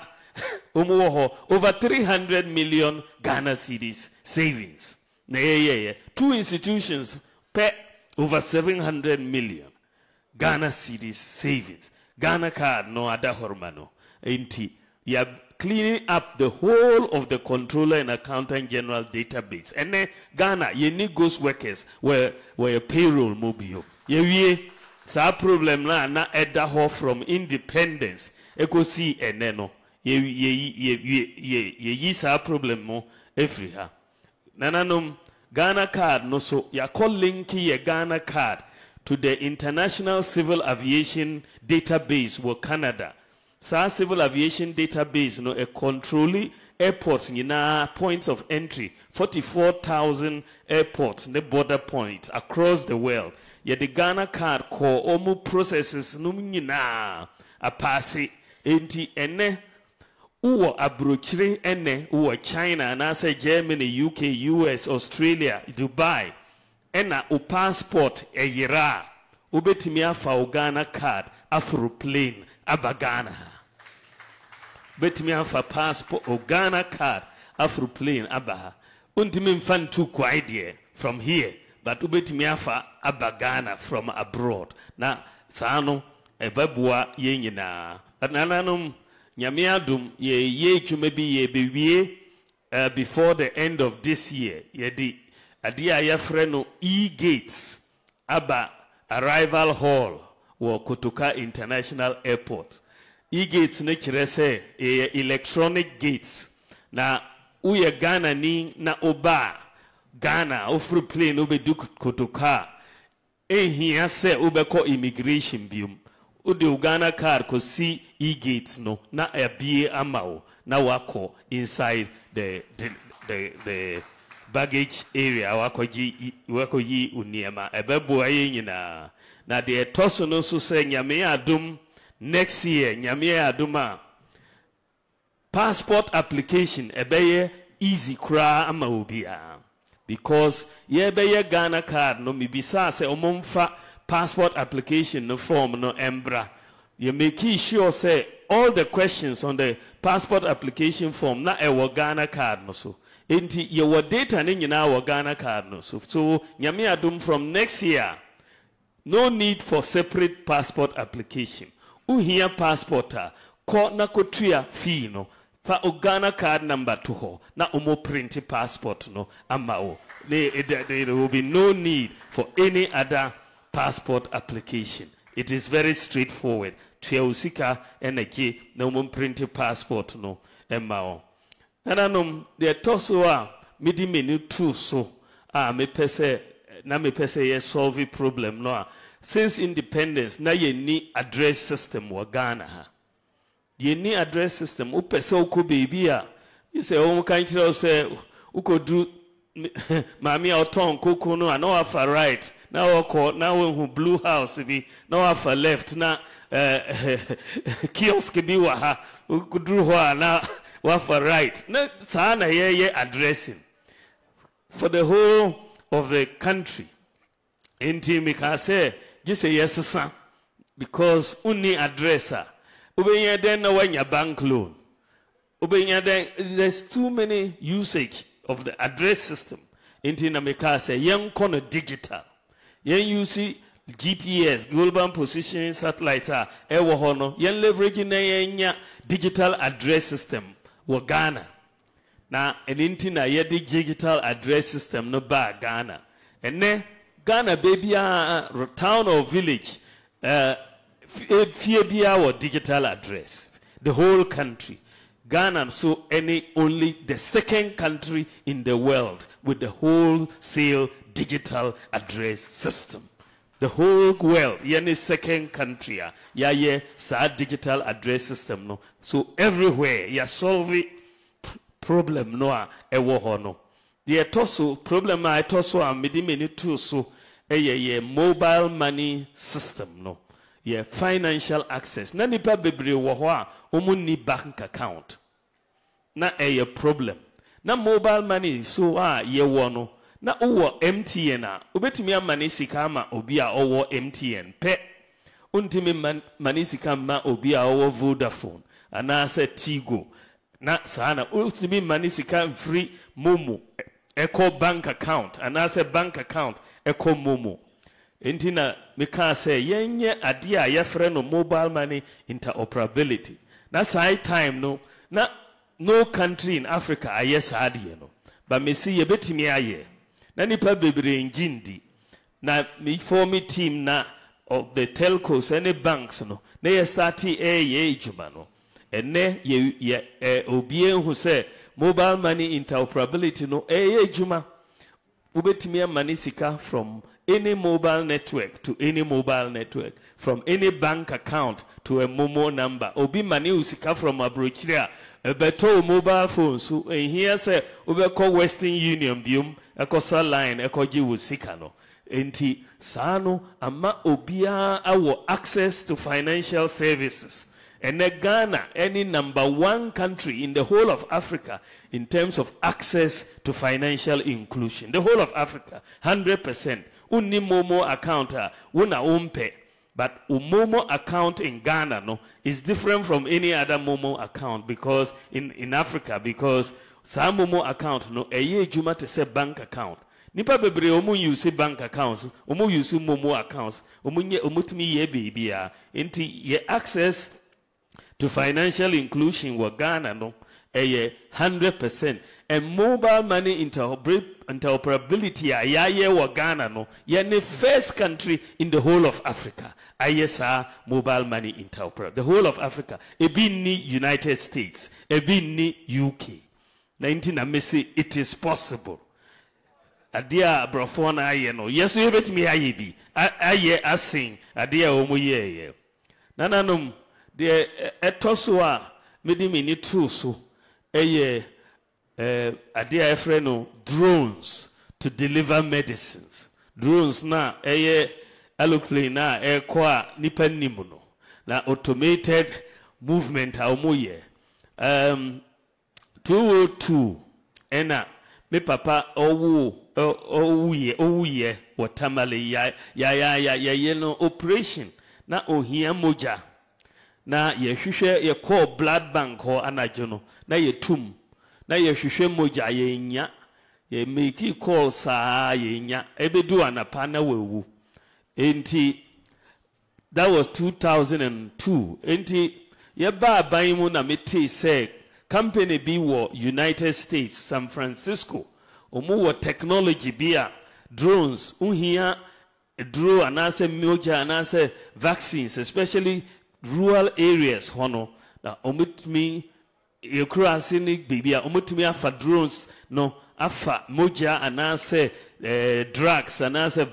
over 300 million Ghana cedis savings. Yeah. Two institutions per over 700 million Ghana cedis savings. Ghana card no ada hormano. Enti ya cleaning up the whole of the controller and accountant general database. And then Ghana, you need ghost workers where payroll mobile. Ye sa problem na edda ho from independence. Eko see eneno. Ye sa problem mo Africa. Nananom Ghana card no so ya call linki ye Ghana card to the International Civil Aviation Database wo Canada. Sa Civil Aviation Database no a controlling airports na points of entry 44,000 airports ne border points across the world. Ye the Ghana card ko omu processes no nyina a passe enti ene uwo abrochire ene uwo China na say Germany, UK, US, Australia, Dubai ena u passport yira ubetimi afa u Ghana card afro plane abagana betimi afa passport u Ghana card afro plane abaha untimi mfantu kwa idea from here but ubetimi afa abagana from abroad na sano ebabua yenyina nananum nyame adum ye chumebi ye bewie before the end of this year ye di adia ya freno e-gates aba arrival hall wo Kotoka International Airport. E-gates ne chirese electronic gates na uye Ghana ni na oba Ghana ofru plane ube du Kotoka ehia se ube ko immigration bium ude Ghana card ko see e-gates no na abie amao na wako inside the baggage area wako yi uniema ebebo aye nyina na de toso no so se nyame adum next year nyame aduma passport application ebeye easy kra ama obia because ye beye Ghana card no mibisa se omomfa passport application no form no embra you make sure say all the questions on the passport application form na ewo Ghana card no so enti your data ni nyina wo Ghana card no so nyame adum from next year no need for separate passport application uhia passporta ko na kotua fee no fa o Ghana card number to ho na omo print passport no ama o there will be no need for any other passport application. It is very straightforward. Tuyausika energy na omo print passport no ema o nananum de toso a midi menu tu so me pese ye solve problem no since independence na ye ni address system wa Ghana ha ye ni address system u pese uko baby a you say o kan kire say ukodu mami oton koko no na wafa right na wako na we blue house bi na wafa left na kiosk bi wa ha ukudru ho na wafa right na sana ye addressing for the whole of the country. Enti mika say just say yes sir because uni addresser ubenya den na wanya bank loan ubenya den there's too many usage of the address system. Enti na mika say yen kono digital yen use GPS global positioning satellite ewo hono yen leverage na yen digital address system wo Ghana na eninti na ye digital address system no ba Ghana ene Ghana baby town or village fear or digital address the whole country Ghana so only the second country in the world with the wholesale digital address system. The whole world, any second country, sa digital address system no. So everywhere, ya solve problem no ewo hono. The etoso problem etoso amidi meni tu so mobile money system no. Yeah, financial access. Na nipa bebre wo ho a omunni bank account. Na problem. Na mobile money so ye wo no. Na uwo MTN a ubetimi amane sika ama obi a owo MTN pe untimi mane sika ma obi a owo Vodafone ana se Tigo na sana utimi mane sika free Momo eco bank account ana se bank account eco Momo Intina meka say yenye adia ye frɛ no mobile money interoperability. Na side time no na no country in Africa aye saadie no. But me see ye betimi aye. Na nipa bebre njindi. Na me form team na of the telcos any banks no. Na ye starti ye ejuma no. Ene ye obie hu say mobile money interoperability no ye ejuma. Ubetimi money sika from any mobile network to any mobile network, from any bank account to a Momo number. Obi mani usika from abrochria, a beto mobile phone. So here say we call Western Union bium, a cosa line, a koji usikano. Enti sano ama obia our access to financial services. And Ghana, any #1 country in the whole of Africa in terms of access to financial inclusion. The whole of Africa, 100%. Uni Momo account, una umpe. But Momo account in Ghana no is different from any other Momo account because in Africa, because some Momo account no eye juma to say bank account. Nipa bebre omu use bank accounts, omu use Momo accounts, omutimi ye bibia. Inti ye access to financial inclusion wa Ghana no 100%. And mobile money interoperability ya wa Ghana no the first country in the whole of Africa. ISR mobile money interoperability. The whole of Africa. Ebi ni United States. Ebi ni UK. 19 amesi it is possible. Adia brofona aye no. Yes, you bet me aye bi. Aye asing. Adia omu ye. Nananum de etoswa medi mini true so adia efreno drones to deliver medicines. Drones na aeroplane na kwa nipa nimu no na automated movement aumuye 202 ena me papa ouye watamale ya no operation na ohia moja na ye hwehwe ye call blood bank ho anajono na ye tum na ye hwehwe moja ye nya ye make call saa ye nya ebedu anapa na wewu enti that was 2002 enti ye ba ban mu na meti say company bi wo United States San Francisco omu wo technology bia drones unhia drone anase moja anase vaccines especially rural areas hono na omutmi yekurasini bibia omutmi afa drones no afa moja anase drugs anase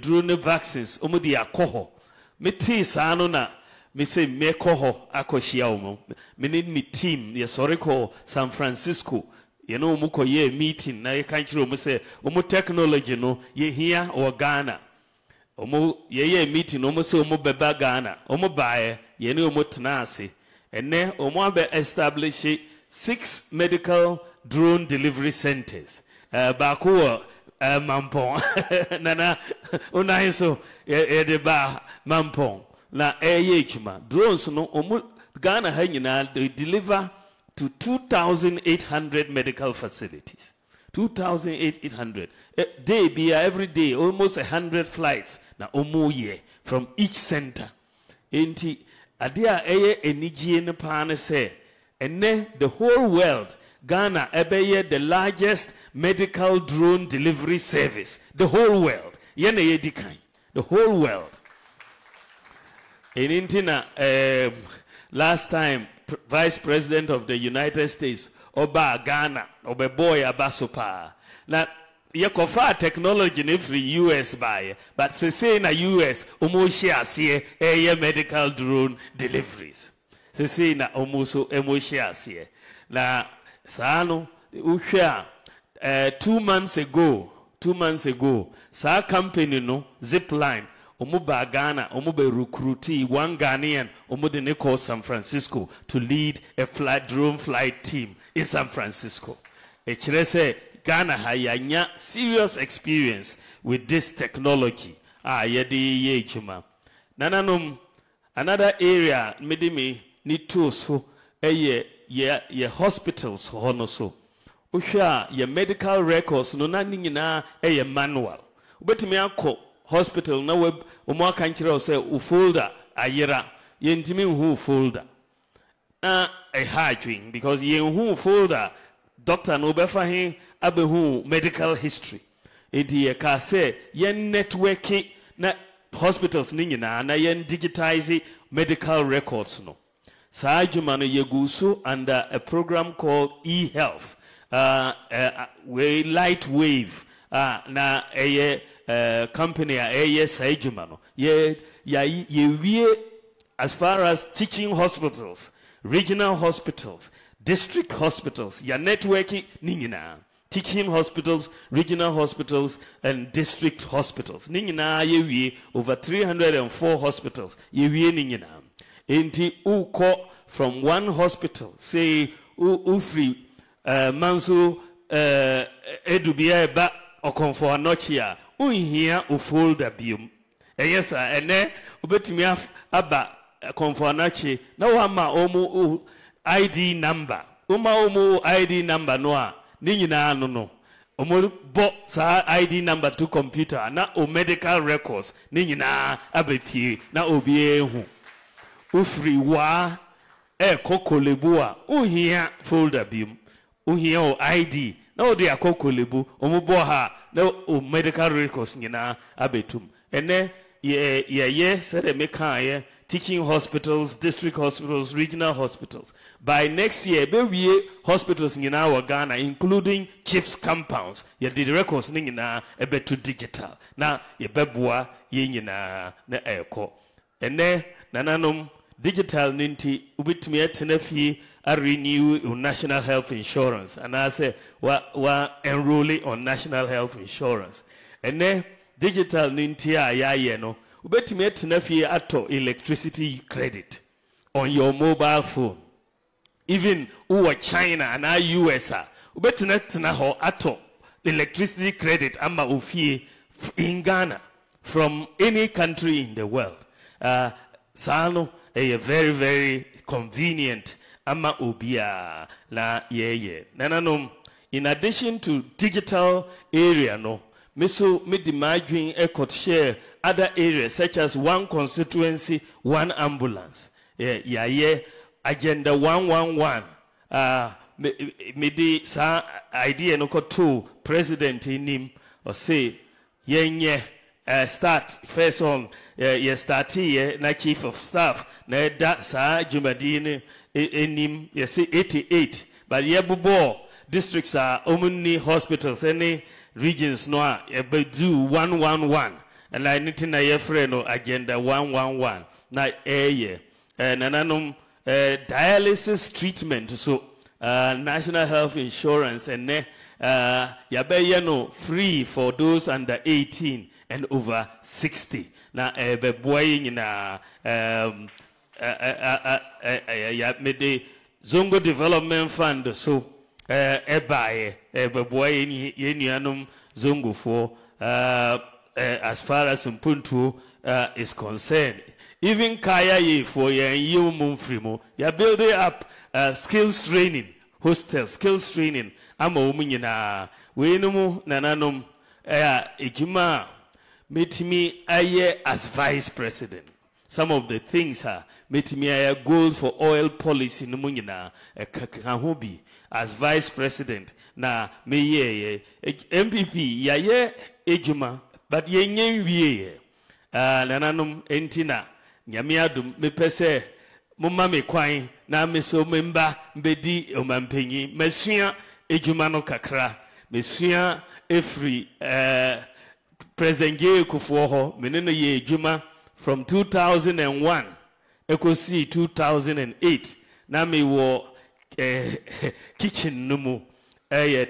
drone vaccines omudi akoho meti saano na me say me koho akohia omo me need me team ye sorry ko San Francisco you know omuko ye meeting na ye kanchiro omo say omo technology no ye here or Ghana omo ye meeting omo say omo beba Ghana omo bae ye ne omo tenase ene omo abe establish 6 medical drone delivery centers baako Mampong nana una so ye de ba Mampong na chuma drones no omo Ghana ha nyina they deliver to 2,800 medical facilities. 2,800 day be every day almost 100 flights na omo ye from each center enti adia enijie ne paane say enne the whole world Ghana ebeye the largest medical drone delivery service the whole world yene ye dikan the whole world in last time Vice President of the United States Oba Ghana Oba boy abasopa na yekofa technology in every US buy but say na US omo share medical drone deliveries say na omo so emo share na sano uhwa 2 months ago sa company no Zipline omo ba Ghana omo be recruitee one Ghanaian omo de ne call San Francisco to lead a drone flight team in San Francisco. Say Ghana ha serious experience with this technology. Yedi ye chuma. Nananum another area me need tools so ye hospitals hono so. Usha ye medical records no nani nyina manual. Ubetimi akọ hospital na we omo aka nkyerɛ say u folder ayera yentimi hu folder na hardwing because yen folder doctor no befa he abehu medical history edi ka say yen networking na hospitals ni nyina na yen digitize medical records no saa adwuma no yeguso under a program called e-health we light wave na company saa adwuma no ye wie as far as teaching hospitals, regional hospitals, district hospitals, your networking ninyina. Teaching hospitals, regional hospitals, and district hospitals. Ninyina yewi over 304 hospitals. Yewi ninyina. Enti uko from one hospital, say ufri manso edubia ba okonfo anochia unhia ufolder biom. Yes sir, ene ubetimi aba konfonachi na wama omu ID number omu ID number no ni nyina no omu bo sa ID number to computer na o medical records ni nyina abepie na obi ehu ufri wa kokolebu a uhia folder bim uhia o ID na odi akokolebu omu bo ha na o medical records nyina abetum ene ye said a teaching hospitals, district hospitals, regional hospitals. By next year, be hospitals in our Ghana, including CHIPS compounds. You did records in a bit to digital. Now, ye bebwa ye na echo. And then nananum digital ninti ubitme tenefi a renew national health insurance. And I say wa enrolling on national health insurance. And then digital nintia ya no ubetime tenafi ato electricity credit on your mobile phone. Even China and US ubetine tenaho ato electricity credit ama ofie in Ghana from any country in the world. Sano a very very convenient ama ubia la ye. Nananum in addition to digital area no Miso midimagine could share other areas such as one constituency, one ambulance. Agenda 111. Midi sa idea no two president in him or say start first on start here na chief of staff na da sa jumadine in him say 88 but bubo districts are omni hospitals any regions no do 111 and I need to na ye friend no agenda 111 na nananum dialysis treatment so national health insurance and yabe no free for those under 18 and over 60 na be boy na ya mede Zongo Development Fund so ebaye boy yenuanum zongo for as far as Mpuntu is concerned. Even kaya ye for ye mumfrimo ya building up skills training hostels skills training ama umunyina we no nananum ejuma metimi aye as vice president. Some of the things metimi aye gold for oil policy no munyina kahobi as vice president na me ye MPP ya ye ejuma but ye nyenwie nananum entina nyamiadum mepese mumma me kwan na meso memba mbedi omampanyi mesua ejuma no kakra mesua efri president Kufuor ho menene ye ejuma from 2001 ekosi 2008 na me wo kitchen numu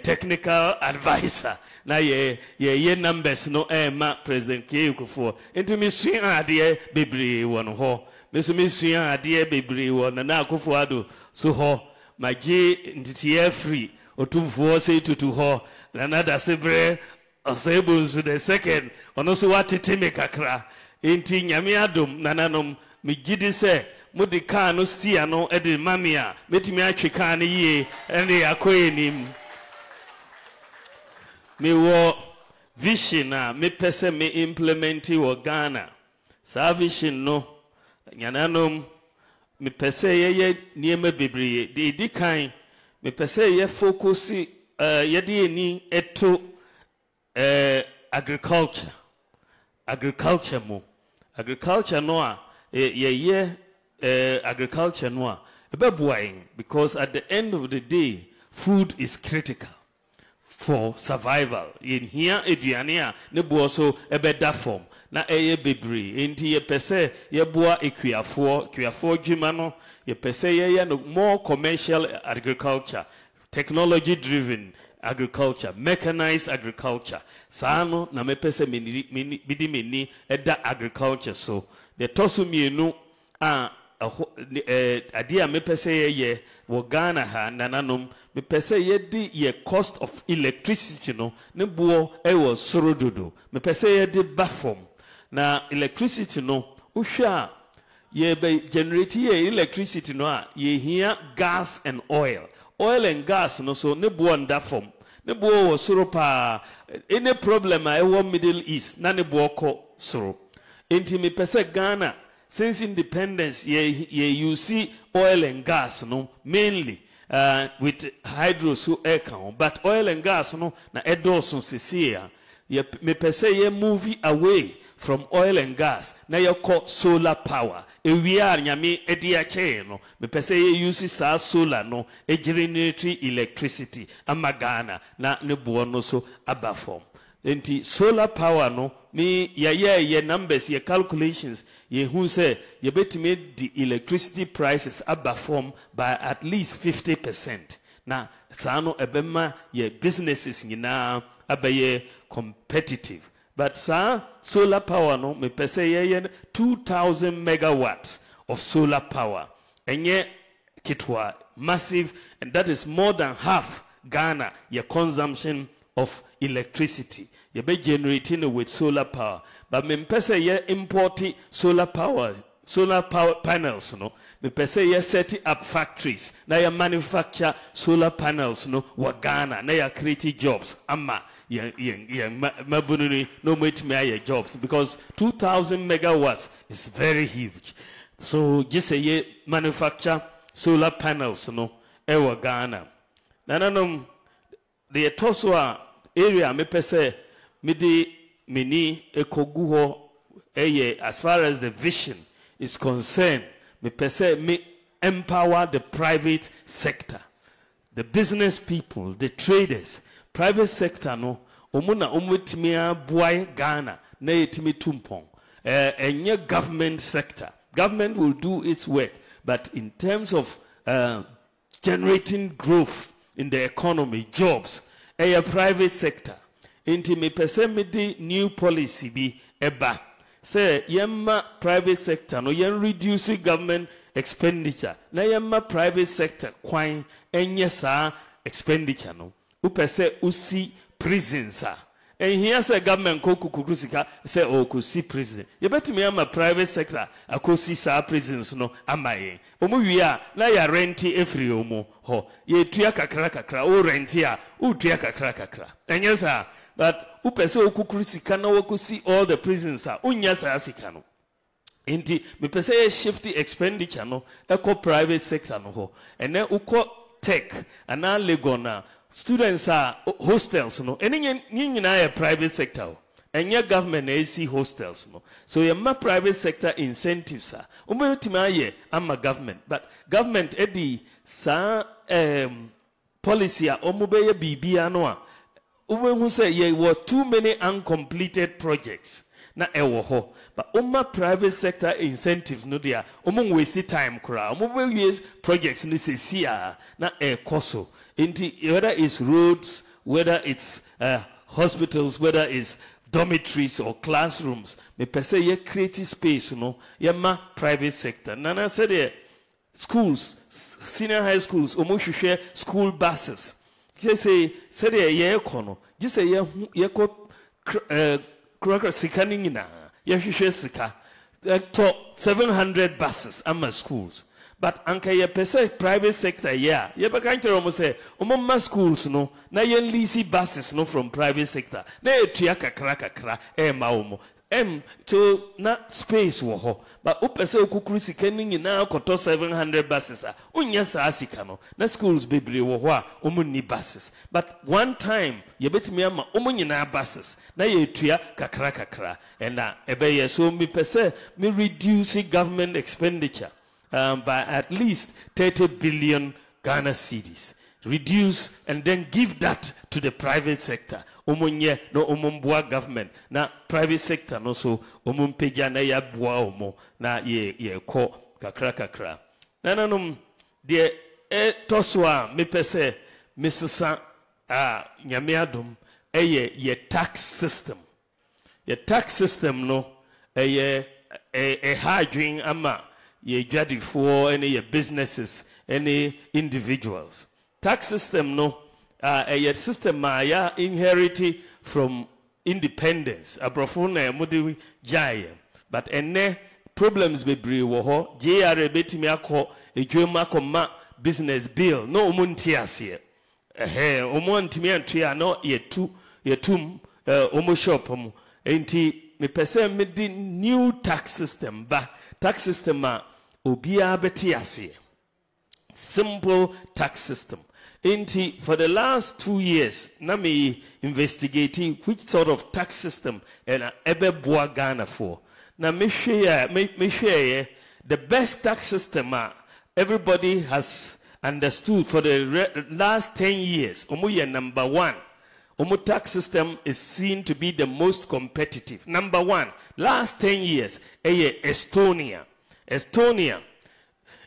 technical advisor na ye numbers no ma president Kufuor into me sua ade bebre won ho me sua ade bebre won na Kufuor ado so ho maje ntiti free otumfuo say tutu ho na nada sebre osebunsu the second ono so watete me kakra enti nyame adom nananom me gidi se mudi car no steer no e de mamia metimi atwe car ne ye ene akoyenim me wo vision me pese me implementi wo Ghana sa vision no nyananom me pese ye niema bebree de di kan me pese ye focus ye de ni eto agriculture no a ye agriculture no a ebeboain because at the end of the day food is critical for survival in here aduane a ne bo so ebeda form na eye bebree enti ye pese ye boa ekwiafo dwuma no ye pese ye no more commercial agriculture, technology driven agriculture, mechanized agriculture. Sano na me pese bidi meni eda agriculture so the tosu mienu adia me pese ye wo Ghana ha nananom me pese ye di ye cost of electricity no ne buo ewo sorododo me pese ye di bafom na electricity no uhwa ye be generate ye electricity no a ye hia gas and oil and gas no so ne buo nda fom ne buo wo soro pa any problem a ewo Middle East na ne buo ko soro enti me pese Ghana since independence, you see oil and gas, no, mainly with hydro so air count, but oil and gas, no, na Endorse Bawumia. Me per se ye moving away from oil and gas. Na you call solar power. We are nyame ediache no. Me per se ye use sa solar no. E generate electricity. Amagana na ne buono so abafom. Enti solar power no me ye numbers ye calculations ye who say ye bet made the electricity prices above by at least 50%. Na sano ebema ye businesses nyina abaye competitive. But solar power no me pese ye 2,000 megawatts of solar power. Enye kitwa massive, and that is more than half Ghana ye consumption of electricity. You be generating with solar power. But me pese ye importing solar power panels, no. Me pese ye setting up factories. Na ya manufacture solar panels, no. Wa Ghana. Na ya create jobs. Ama mabununi no me jobs because 2,000 megawatts is very huge. So just say ye manufacture solar panels, no. Ewa Ghana. Nananom the Toswa area me pese midi mini ekoguho eye as far as the vision is concerned me pese me empower the private sector, the business people, the traders. Private sector no omuna omwetimia boy Ghana na yetimi tumpong enye government sector. Government will do its work, but in terms of generating growth in the economy, jobs, a private sector. Inti me pese me di new policy bi eba. Say yemma private sector no yen reduce government expenditure. Na yemma private sector kwan enye sa expenditure no. Upese usi prisons sa. And here say government ko kukusika say o kusi prison. You bet me am a private sector akosi sa prisons no amaye. Omo wia na ya renti efri omo ho. Ye tua kakra o renti a o tua kakra. Enye sa but upese okukurisika na wakusi all the prisons are unya sa asika no. Inti me pese shift expenditure no eco private sector no ho. And then uko tech ana legona students are hostels no. Eni nyina private sector. Enya government AC hostels no. So ma private sector incentives are. Umetima ye ama government, but government edi sa policy a omubeye bibia no a. Who say ye were too many uncompleted projects na ewo ho, but private sector incentives no dia waste time kura use projects ni se sia na koso inti whether it's roads, whether it's hospitals, whether it's dormitories or classrooms me pese ye create space no ye ma private sector nana said schools, senior high schools share school buses. Just say ye kono. Just say ye ko kraka sikaning na. Ye share sika. To 700 buses ama schools. But anka ye pese private sector yeah. Ye ba kan tell say umma schools no na ye lease buses no from private sector. Na etua kakra ma omo. To na space wo ho. But upese okukuru sika ni nyina akoto 700 buses a. Unya sa asika no. Na schools bebre wo ho a omo ni buses. But one time ye betimi ama omo nyina buses. Na ye etua kakra. And ebe ye so me pese me reduce government expenditure. By at least 30 billion Ghana cedis. Reduce and then give that to the private sector. Omunye no omumbua government. Na private sector no so omumpeja na ya bua omo. Na ye ko kakra. Nananum de toswa mepese Mrs. Nyamiadum ye tax system. Ye tax system no a hardwing ama ye jadi for any businesses, any individuals. Tax system no a system ya inherited from independence. Abrofuna mudi jaya. But ene problems be bri wo ho. JRA betimi akọ ejwema akọ business bill no umunti ase. Umunti antua no yetum omo shop mu. Enti me pese me di new tax system ba tax system obia beti ase. Simple tax system. For the last 2 years, na me investigating which sort of tax system and ebe boa Ghana for. Na me share the best tax system everybody has understood for the last 10 years. Omuye number 1. Omu tax system is seen to be the most competitive. Number 1, last 10 years, Estonia.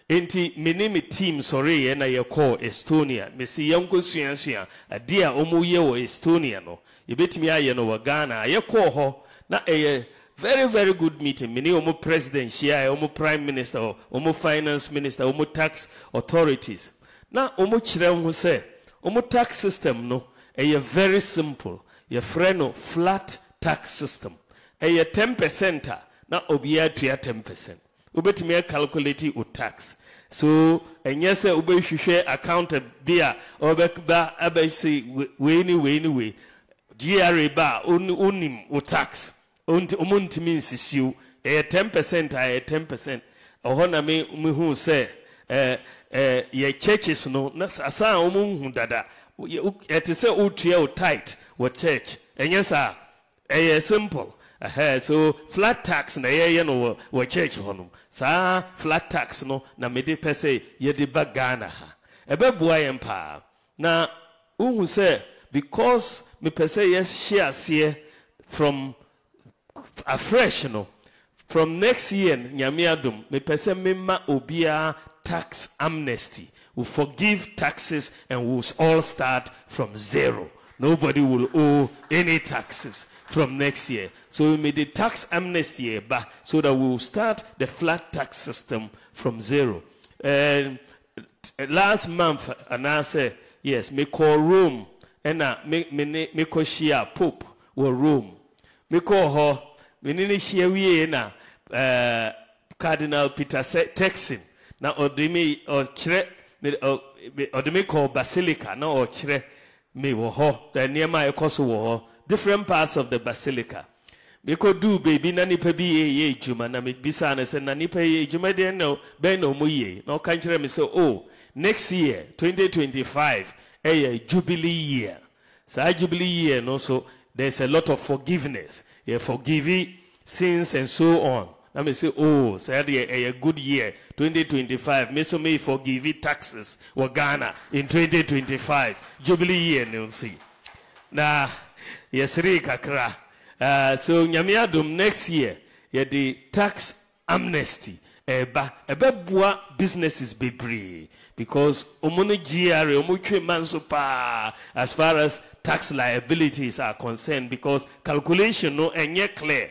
Enti minimi team sorry na ye call Estonia. Me si yanko suyansuya adia omu ye wo Estonia no. Yebetimi aye no wa Ghana ye call ho na very very good meeting. Mini omu president share, omu prime minister, omu finance minister, omu tax authorities. Na omu chire ho se omu tax system no very simple. Ye freno flat tax system. 10% na obiya tuya 10%. Ubetimi calculate u tax. So enyese ubehwehwe account bia obekba abesi we GRA ba unim u tax. Umuntu means issue 10% 10%. Ohona me hu say ye churches no na asa omunhu dada. It is a tight with church. And yes, simple. So flat tax na no wa church honum. Sa flat tax no na mede pese ye de Ghana ha. Ebe boa empa. Na who say because me pese yes share from afresh no. From next year nyamiadum me pese mema obia tax amnesty. Will forgive taxes and we'll all start from zero. Nobody will owe any taxes from next year. So we made the tax amnesty back so that we will start the flat tax system from zero. Last month, and I said, yes, me call Rome and me call share Pope or Rome. Me call her, me nini share we na Cardinal Peter Texin. Now odimi or chre odemi call basilica no or chre me wo ho the near my ekoso wo ho different parts of the basilica me could do baby na nipa bi ye juma na me bisa na say na nipa ye juma de no be no mu ye no kan chre me say oh next year 2025 jubilee year so jubilee year no so there's a lot of forgiveness forgiving sins and so on. Let me say, oh, say a good year, 2025. May forgive taxes or Ghana in 2025. Jubilee year, you'll see. Now, yes, kakra. So, nyamiadum next year, the tax amnesty. Eba businesses be brave because omoni GRA omuchwe mansupa as far as tax liabilities are concerned because calculation no enye clear.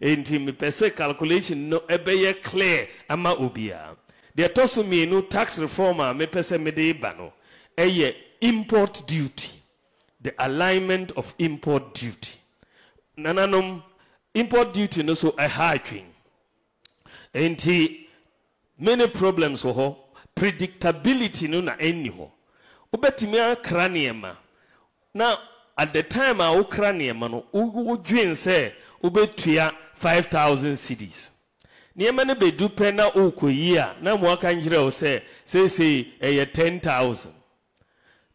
Enti me pese calculation no ebeye clear ama obia. The tosu me no tax reformer me pese me de bano. Eye import duty. The alignment of import duty. Nananom import duty no so a high thing. Enti many problems wɔ hɔ. Predictability no na ɛnni hɔ. Wobɛtumi akra nneɛma. Now, at the time a wokra nneɛma no, wodwen sɛ wobɛtua 5,000 cedis. Nneɛma no bɛdu pɛ na wokɔyi a, na mo aka nkyerɛ wo sɛ seesei ɛyɛ 10,000.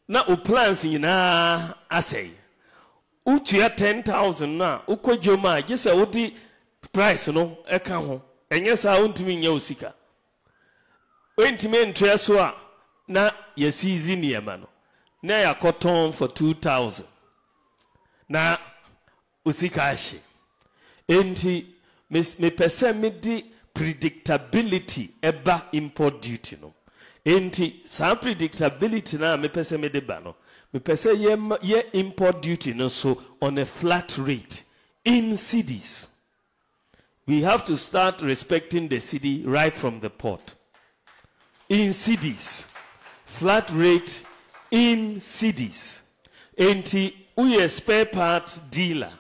Na wo plans nyinaa asɛe. Wotua 10,000 na wokɔdwom a gye sɛ wode price no ɛka ho. Ɛnyɛ saa wontumi nyɛ wo sika. Wontumi ntoa so a na yɛsiizi nneɛma no. Na yɛakɔtɔn for 2,000. Na usika ahye. Enti mepɛ sɛ mede predictability eba import duty no. Enti saa predictability na mepɛ sɛ mede ba no. Mepɛ sɛ ye import duty no so on a flat rate in cedis. We have to start respecting the cedi right from the port. In cedis. Flat rate in cedis. Enti uye spare parts dealer.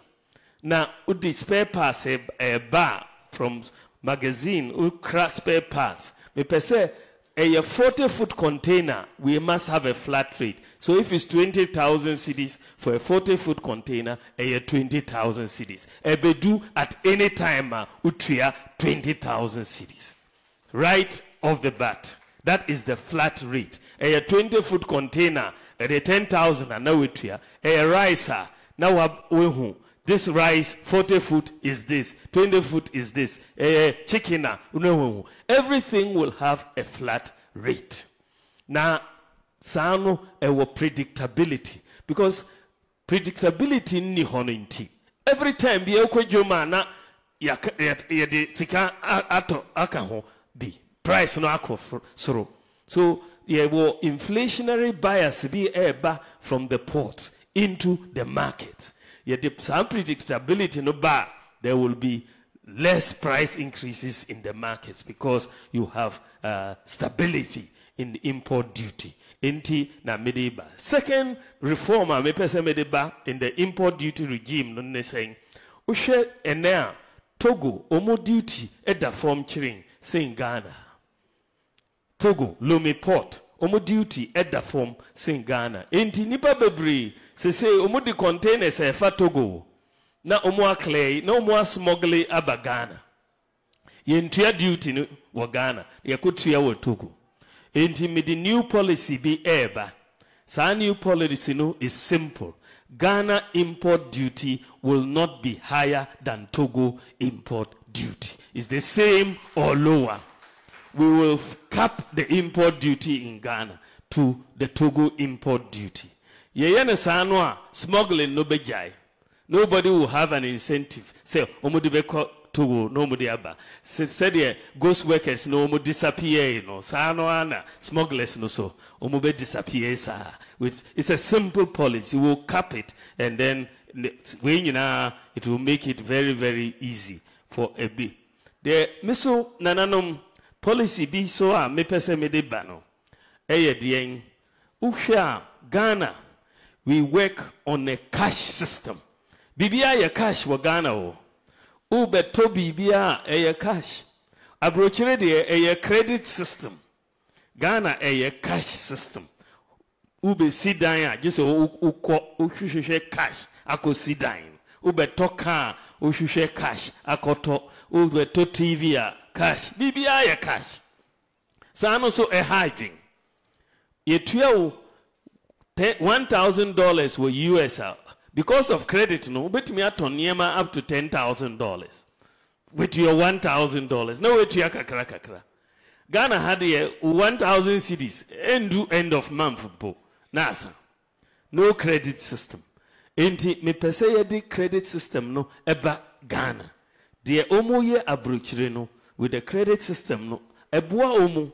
Na udi spare parts a bar from magazine ukra spare parts. Me per se a 40-foot container we must have a flat rate. So if it's 20,000 cedis for a 40-foot container, a 20,000 cedis. Ebedu at any time utria 20,000 cedis. Right off the bat. That is the flat rate. A 20-foot container at a 10,000 and now it here. A ricer now we this rice 40 foot is this, 20 foot is this. A chicken everything will have a flat rate. Now sano ewo predictability because predictability ni honinti. Every time be okojoma na ya de sika ato akaho di price no akɔ soro. So there were inflationary bias be eba from the port into the market. Yet the some predictability no bar, there will be less price increases in the markets because you have stability in the import duty. Inti na medeba. Second reform me pese medeba in the import duty regime no ne saying ushe enea Togo omo duty eda from chiring saying Ghana. Togo Lome Port omo duty eda from saying Ghana. Inti nipa bebre se omo di containers e fa Togo na omo aklei na omo smuggle aba Ghana. Yentua duty no wo Ghana yakotua wo Togo. Inti me the new policy be eba. Sa new policy no is simple. Ghana import duty will not be higher than Togo import duty. It's the same or lower. We will cap the import duty in Ghana to the Togo import duty. Yeyene sanwa smuggling no bejai. Nobody will have an incentive. Say omudi beko Togo no mudi aba. Said ghost workers no omo disappear no. Sanwa na smugglers no so omo disappear sa. It's a simple policy. We will cap it and then when it will make it very very easy for a bit. The miso nananom policy be so me pese me de bano. Eye dien uhwa Ghana we work on a cash system. Bibia ye cash wa Ghana o. Ubeto bibia eye cash. Abrochire de eye credit system. Ghana eye cash system. Ube sidan ya just uko uhwehwe cash ako sidan. Ubeto car uhwehwe cash akoto. Ubeto TV ya cash. Bibia ye cash. Sano so a hygiene. Ye tuya $1,000 were US because of credit no bet me aton niema up to $10,000 with your $1,000 no way to kakra. Ghana had 1,000 cedis end of month po nasa no credit system enti me pese ye di credit system no eba Ghana de omo ye abrochire no with the credit system no eboa omo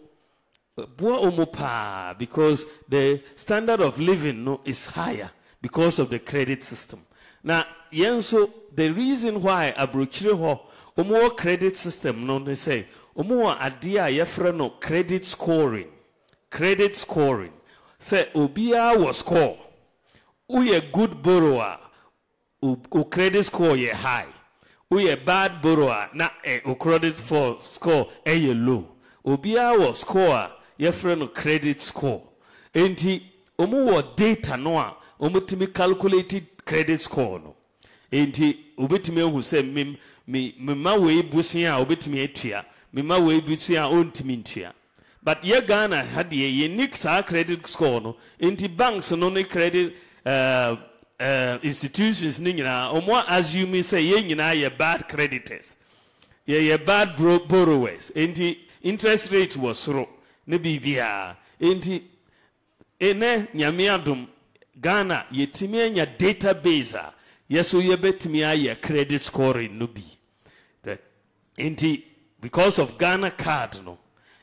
pa because the standard of living no is higher because of the credit system. Now, yenso the reason why abrochire ho omo credit system no they say omo adia yefre no credit scoring. Say obia was score. Uye good borrower, u credit score ye high. Uye bad borrower na u credit score ye low. obia was score your friend credit score enti omu wo data no a omutimi calculated credit score no enti obetimi ehu se mema we busia obetimi atua mema we busia ontimi ntua but ye Ghana had ye unique credit score no enti banks no ne credit institutions ni nyina omo assume say ye nyina ye bad creditors ye bad borrowers enti interest rate was low ne bibia enti ene nyame adom Ghana yetimi anya database a yeso ye betimi aye credit scoring no bi enti because of Ghana card no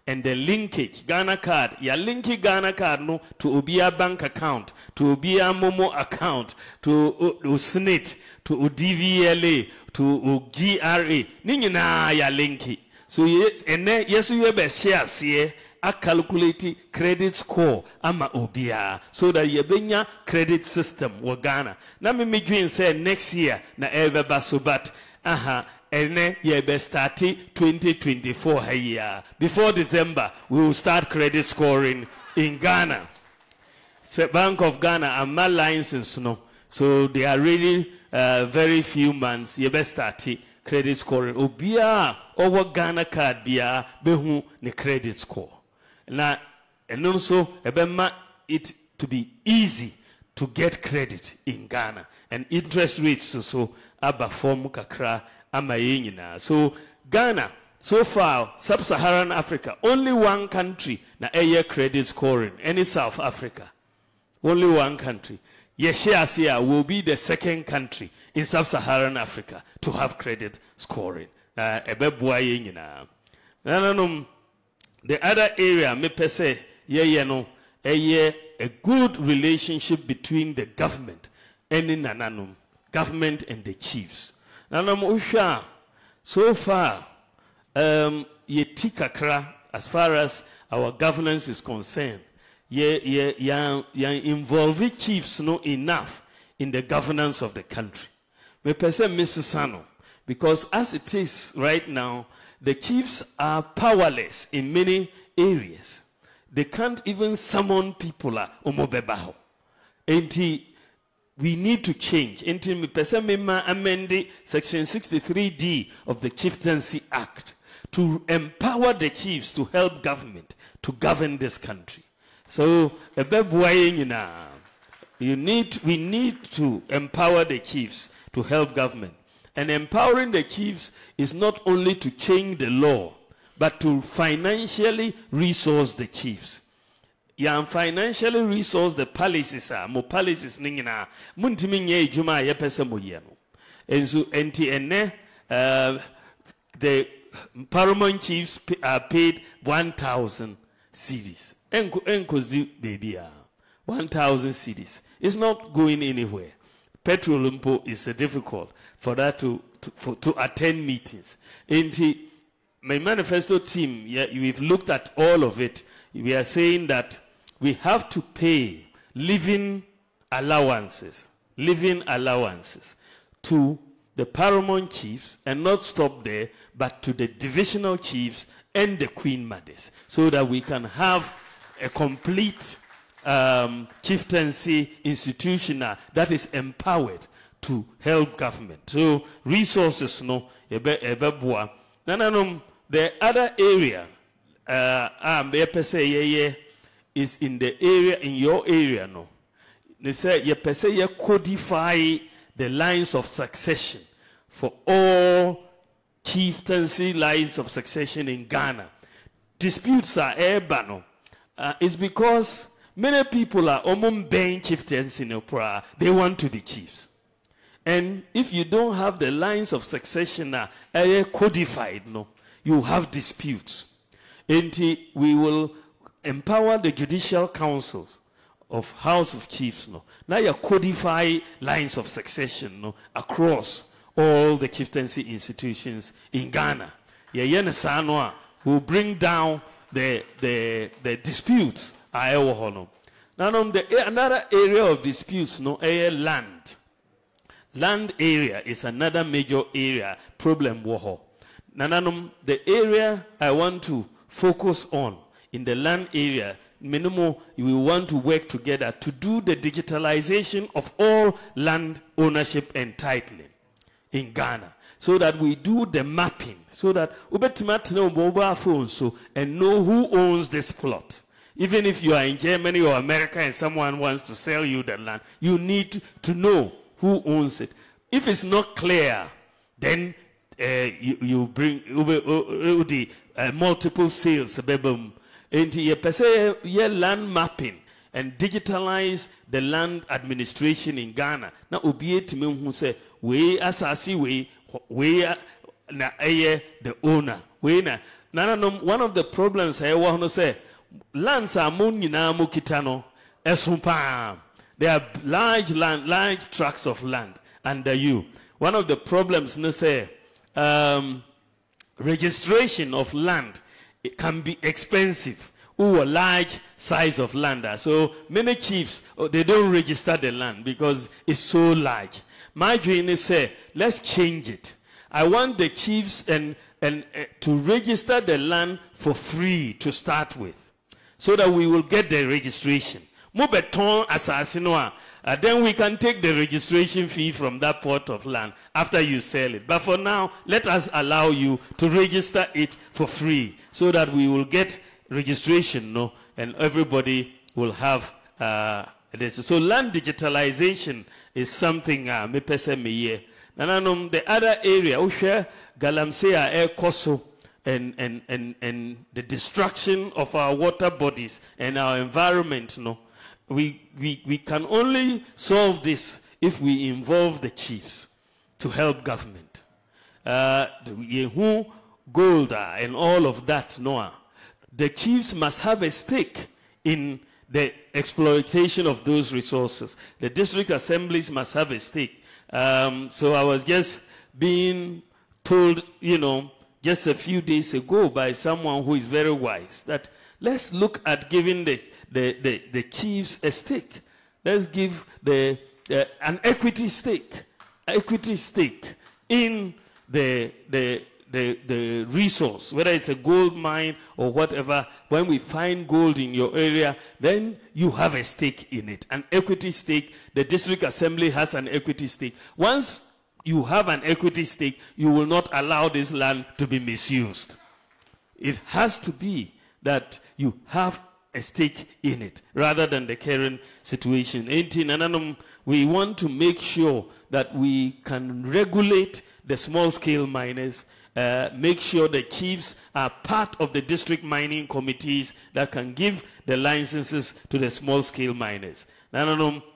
and the linkage Ghana card ya linki Ghana card no to obia bank account to obia momo account to SNIT to DVLA to GRA ni nyina ya linki so ene yeso ye be share se a calculate credit score ama obia so that ye benya credit system wo Ghana na me dream say next year na ever baso but ene ye be start 2024 here before December we will start credit scoring in Ghana. So Bank of Ghana are my license no so they are really very few months ye be start credit scoring obia over Ghana card bia behu ne credit score na and also ebema it to be easy to get credit in Ghana and interest rates so abaform kakra ama so Ghana so far sub-Saharan Africa only one country na air credit scoring any South Africa only one country Yeshia will be the second country in sub-Saharan Africa to have credit scoring ebebua nyina the other area me pese a good relationship between the government and government and the chiefs. So far, kakra as far as our governance is concerned, involve chiefs no enough in the governance of the country. Me pese Mrs. Sano, because as it is right now, the chiefs are powerless in many areas. They can't even summon people. We need to change. Amend Section 63D of the Chieftaincy Act to empower the chiefs to help government to govern this country. So, we need to empower the chiefs to help government. And empowering the chiefs is not only to change the law, but to financially resource the chiefs. Financially resource the palaces mo palaces ningina muntimi nye juma ye pese mo ye no. And so the paramount chiefs are paid 1,000 cedis. Enkozi baby 1,000 cedis. It's not going anywhere. Petrol is difficult for that to attend meetings. And my manifesto team, we've looked at all of it. We are saying that we have to pay living allowances to the paramount chiefs and not stop there, but to the divisional chiefs and the queen mothers, so that we can have a complete chieftaincy institution that is empowered to help government. So resources no ebeboa. The other area is in the area in your area no. They say you codify the lines of succession for all chieftaincy lines of succession in Ghana. Disputes are no. It's because many people are being chieftains in Opera. They want to be chiefs. And if you don't have the lines of succession codified, no, you have disputes. And we will empower the judicial councils of House of Chiefs. No, now you codify lines of succession no, across all the chieftaincy institutions in Ghana. Will bring down the disputes. Now, another area of disputes, no, land. Land area is another major area problem. The area I want to focus on in the land area, minimum, we want to work together to do the digitalization of all land ownership and titling in Ghana, so that we do the mapping, so that know mobile phones so and know who owns this plot. Even if you are in Germany or America and someone wants to sell you the land, you need to know who owns it. If it's not clear, then you bring the multiple sales. And you land mapping and digitalize the land administration in Ghana. Now, obiet me who say we asasi we na the owner. We na one of the problems I want to say lands are munina mukitano esumpa. There are large tracts of land under you. One of the problems, no say, registration of land, it can be expensive. Or a large size of land. So many chiefs, they don't register the land because it's so large. My dream is say, let's change it. I want the chiefs and to register the land for free to start with, so that we will get the registration. Then we can take the registration fee from that plot of land after you sell it. But for now, let us allow you to register it for free, so that we will get registration, no, and everybody will have this. So land digitalization is something me pese me ye. The other area, Galamsey air koso and the destruction of our water bodies and our environment, no. We can only solve this if we involve the chiefs to help government. Gold and all of that, Noah. The chiefs must have a stake in the exploitation of those resources. The district assemblies must have a stake. So I was just being told, just a few days ago by someone who is very wise, that let's look at giving the chiefs a stake. Let's give an equity stake in the resource, whether it's a gold mine or whatever. When we find gold in your area, then you have a stake in it, an equity stake. The district assembly has an equity stake. Once you have an equity stake, you will not allow this land to be misused. It has to be that you have a stake in it, rather than the current situation. We want to make sure that we can regulate the small-scale miners, make sure the chiefs are part of the district mining committees that can give the licenses to the small-scale miners.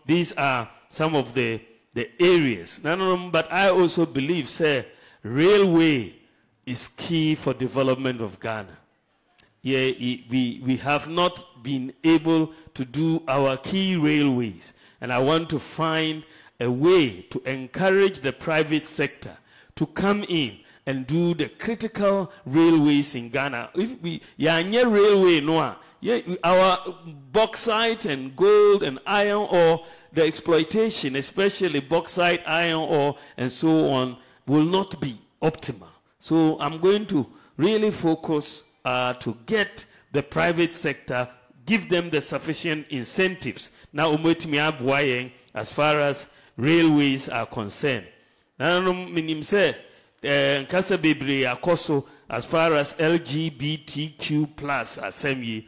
These are some of the areas. But I also believe, sir, railway is key for development of Ghana. Yeah, we have not been able to do our key railways, and I want to find a way to encourage the private sector to come in and do the critical railways in Ghana. If we railway no, our bauxite and gold and iron ore, the exploitation, especially bauxite, iron ore, and so on, will not be optimal. So I'm going to really focus to get the private sector, give them the sufficient incentives. Now, as far as railways are concerned. Now, as far as LGBTQ plus assembly,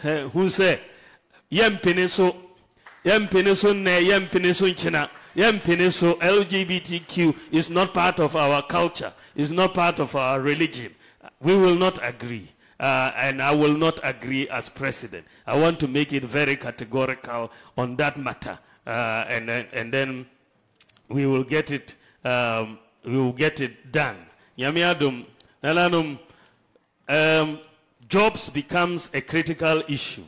who say, LGBTQ is not part of our culture, is not part of our religion. We will not agree, and I will not agree as president. I want to make it very categorical on that matter, and then we will get it. We will get it done. Yamiadum, jobs becomes a critical issue,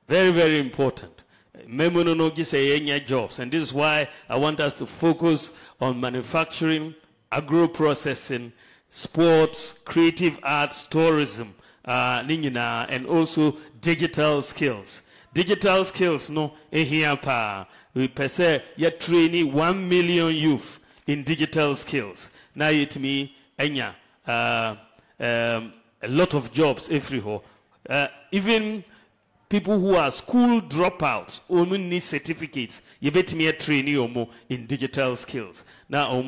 very, very important. Jobs, and this is why I want us to focus on manufacturing, agro-processing, sports, creative arts, tourism, and also digital skills. Digital skills, no, we per se, yet training 1 million youth in digital skills. Now it me, a lot of jobs everywhere. Even people who are school dropouts only need certificates. You bet me a trainee in digital skills. Now,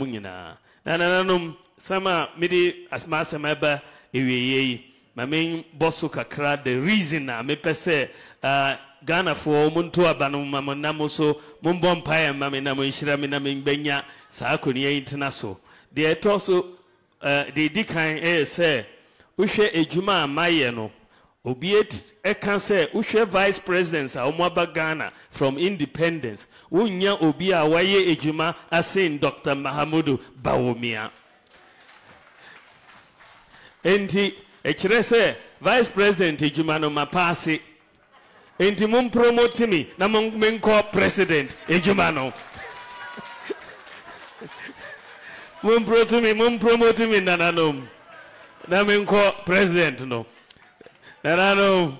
sama midi asma semeba ewiye my main boss kakra the reason na me pese Ghana for muntu abanu mamonamo so mumbom empire mame na mo nhira me na me benya saa akoni international they also they dikan say uhwe ejuma amaye no obiet can say uhwe vice presidents a omaba Ghana from independence unya obi a waye ejuma asin Dr. Mahamudu Bawumia enti ekire say vice president ejuma no mapase enti mum promote me na menko president ejuma no mum promote me nananom na menko president no nananom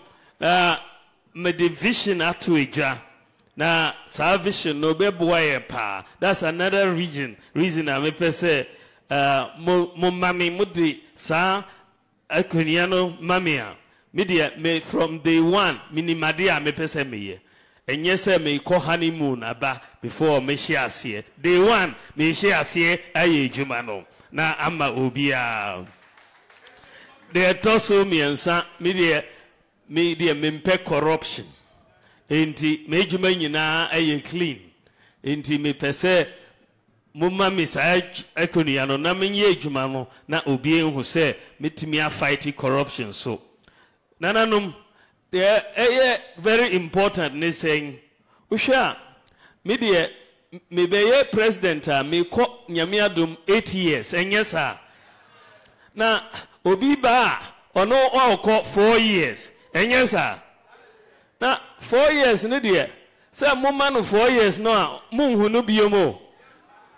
me division atu eja na sa vision no be boye pa that's another reason I me pese mo mami mudi sa akuniano mamia media me from day one minimadia me pese me and yes me ko honeymoon aba before me share see day one me share see aye jumano na ama obia they toso me ansa media mempe corruption enti me juma nyina aye clean enti me pese mumma me sa ekonia no na menye juma no na obi enhu se metimi a fight corruption so nananum they very important ne saying usha media me be president me ko nyame adom 8 years enyesa na obi ba ono okọ 4 years enyesa na 4 years ne de say mumma no 4 years no munhu no biomo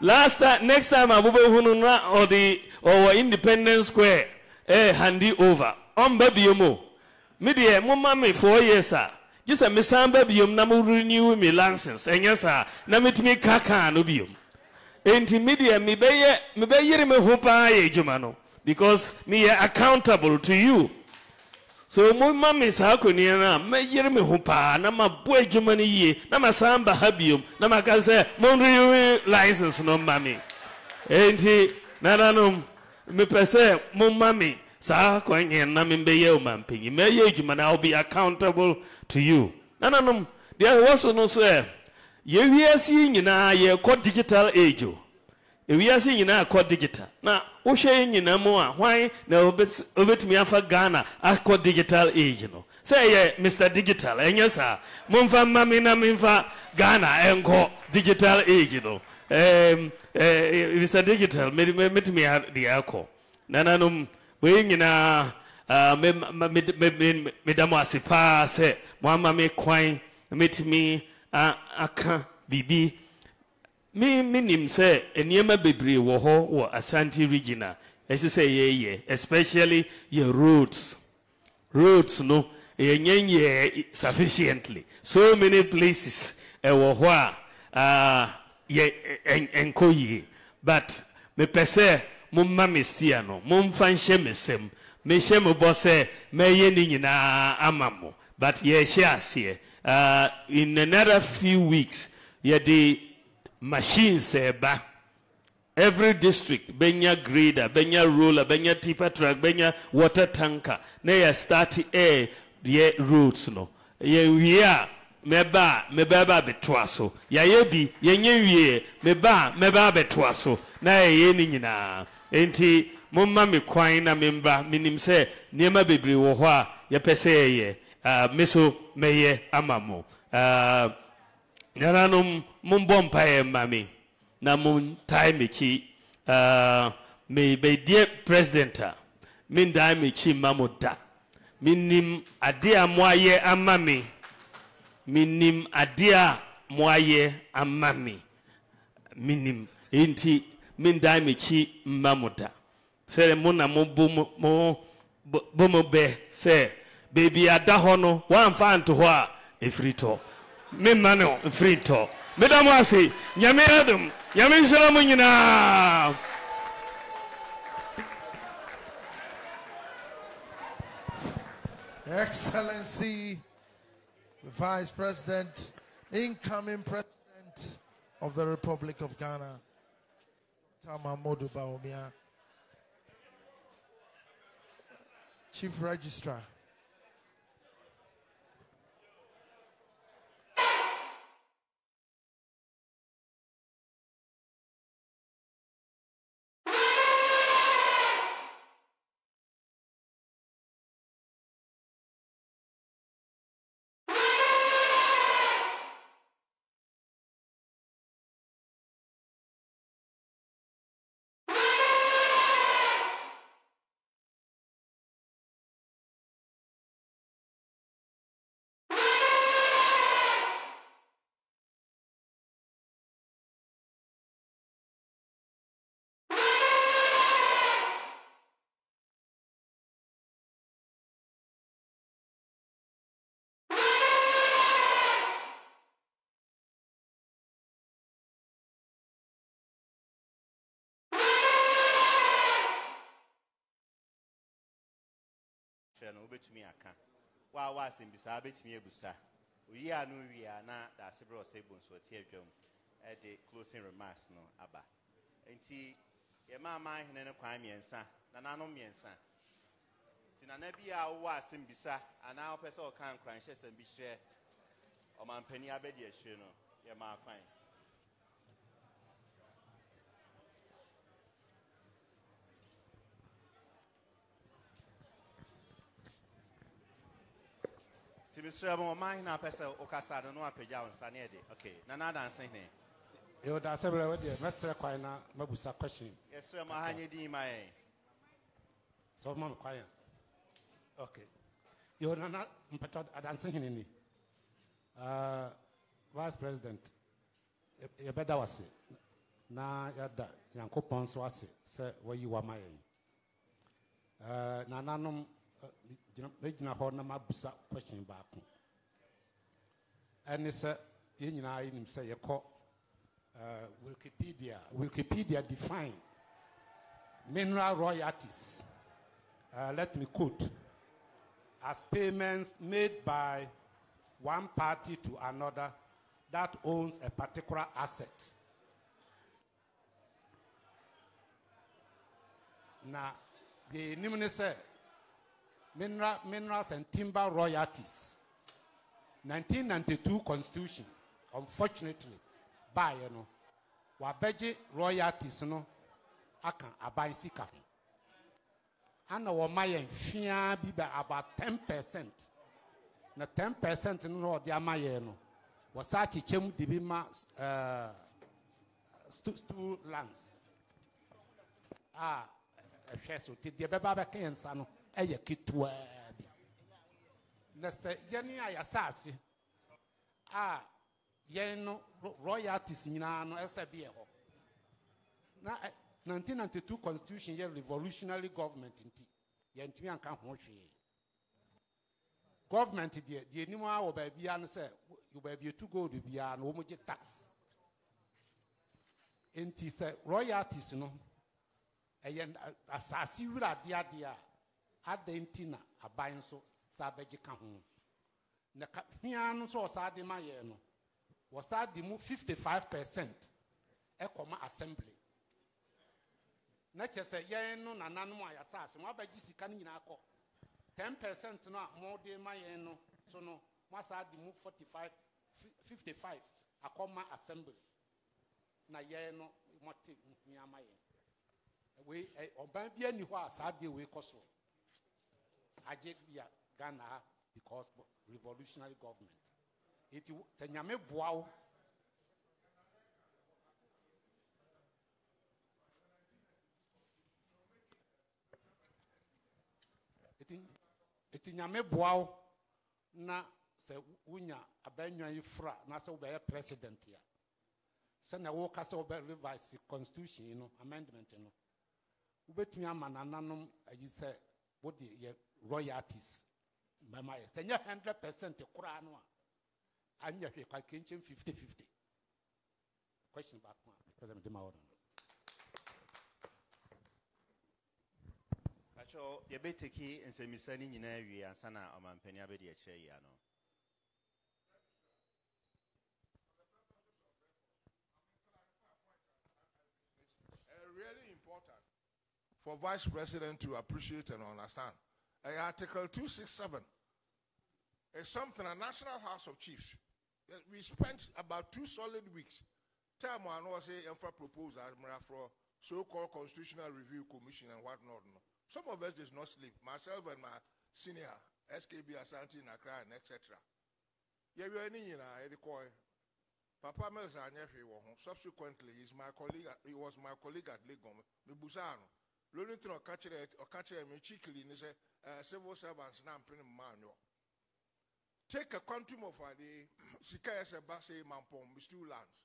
next time abube hunu na or Independence Square handy over on babiomo media mumma me 4 years just a misamba biom na mo renew me license enyasa na metimi kaka no biom enti media me be yire me hopa ye juma no because me accountable to you so mumma me sa akoni na me yire me hopa na ma bo juma ni ye na ma samba habiom na ma ka say mo renew license no mami enti nananum me pese mumma me sa kwenye na mbeye umampingi meye ejuma na I'll be accountable to you nananum there was no say ye wiase nyina ye ko digital age o e wiase nyina ko digital na wo hwe nyina mu a hwan na obetumi afa Ghana akọ digital age no say ye Mr. Digital enyesa mumfa mami na mimfa Ghana enko digital age no Mr. Digital metumi de akọ nananum we nyina me damo asipa se mama me kwan metimi aka bibi me nim se eniema bebre wo ho wo Ashanti region esi se ye especially your roads no yenye sufficiently so many places wo ho ye enkoyi but me pese mumma mesia no mumfa nhye mesem me hye me bose me ye ni nyina amamo but ye hye ase in another few weeks ye the machines eba every district benya grader benya roller benya tipper truck benya water tanker na ye start the roads no ye wia meba betoa so ya ye bi yenye wie meba betoa so na ye ni nyina enti mumma me kwan na memba minim se niema bebre wo ho a ye pese ye meso meye amamo naranum mumbom pae mami na mun time chi me be dear president min dai me chi mamoda minim ade amoaye amami minim adia moaye amami minim enti min dai me chi mamuda sere muna mo bomo be se baby ada ho no wan fa nto ho a efrito me mano efrito me da mo ase nyame adum nyame nsira mo nyina Excellency, the Vice President, incoming President of the Republic of Ghana, Endorse Bawumia, Chief Registrar. No bet me aka. Wa simbisa bet me ebusa. We are no we are na da sebro sebon so tie dwam. E de closing remarks no aba. Enti ye ma hene ne kwan miensa na nanom miensa. Ti na bia wa simbisa ana opese o kan kran hye sam bi hye. O man pani abedi ahye no ye ma kwan. Mr. Mine, I pass Okasada, no Apeja and Sanedi. Okay, Nana dancing here. You would answer Mr. Quina, Mabusa question. Yes, sir, my honey, my. So, Mamma Quina. Okay. You're not dancing in any. Vice President, you better was it. Na yada, Yanko Ponswasi, sir, where you are my. Nananum. Legina Horna Mabusa question back. And it's a in say you call Wikipedia define mineral royalties. Let me quote as payments made by one party to another that owns a particular asset. Now, the name say minerals and timber royalties. 1992 Constitution, unfortunately, by wabeji royalties no akan aban sika. And our mayen fia be about 10%. Na 10% no the amaye no was such a chem dibima stool lands. Ah, a so the baba kensa no eye kitwa bi na se yeni ayasase yen no royalties nyina no ese bi e ho na 1992 Constitution ye revolutionary government nti yentumi anka ho hwe government de nimu a wo ba bia no se wo ba bia to gold bia no wo mo ge tax nti se royalties no eyen asase wura de ade a adentina aban so sabeji ka ho na hia no so osade ma ye no was start the move 55% ekoma assembly na chese ye no nananu ayasase mo abaji sika ni nyina akọ 10% no mo de ma ye no so no mo start the move 55 akoma assembly na ye no mo te hia ma ye we oban bia ni ho asade we koso Ajebia Ghana because revolutionary government. It nyame boawo. It nyame boawo na se unya abanwa yifra na se obeye president ya. Se na wo ka se obe revise constitution no amendment no. Ubetumi amanananom ayi se body ye royalties mama yes 100% kura no anya hwe kwa kenchen 50-50 question back man because I'm the order Pacho, you better key and say, Miss Sunny in area and Sana or Mampenabedi at Chayano. Really important for Vice President to appreciate and understand. Article 267 is something a National House of Chiefs. We spent about 2 solid weeks. Time one was a proposal for so-called Constitutional Review Commission and whatnot. Some of us did not sleep. Myself and my senior SKB Ashanti in Accra and etc. Yeah, we are in Papa subsequently, he was my colleague at Legom. Mibusano. Lonington or catcher me cheekily in civil servants now manual. Take a quantum of the Sikaya Sebase Mampom, Mr. Lands.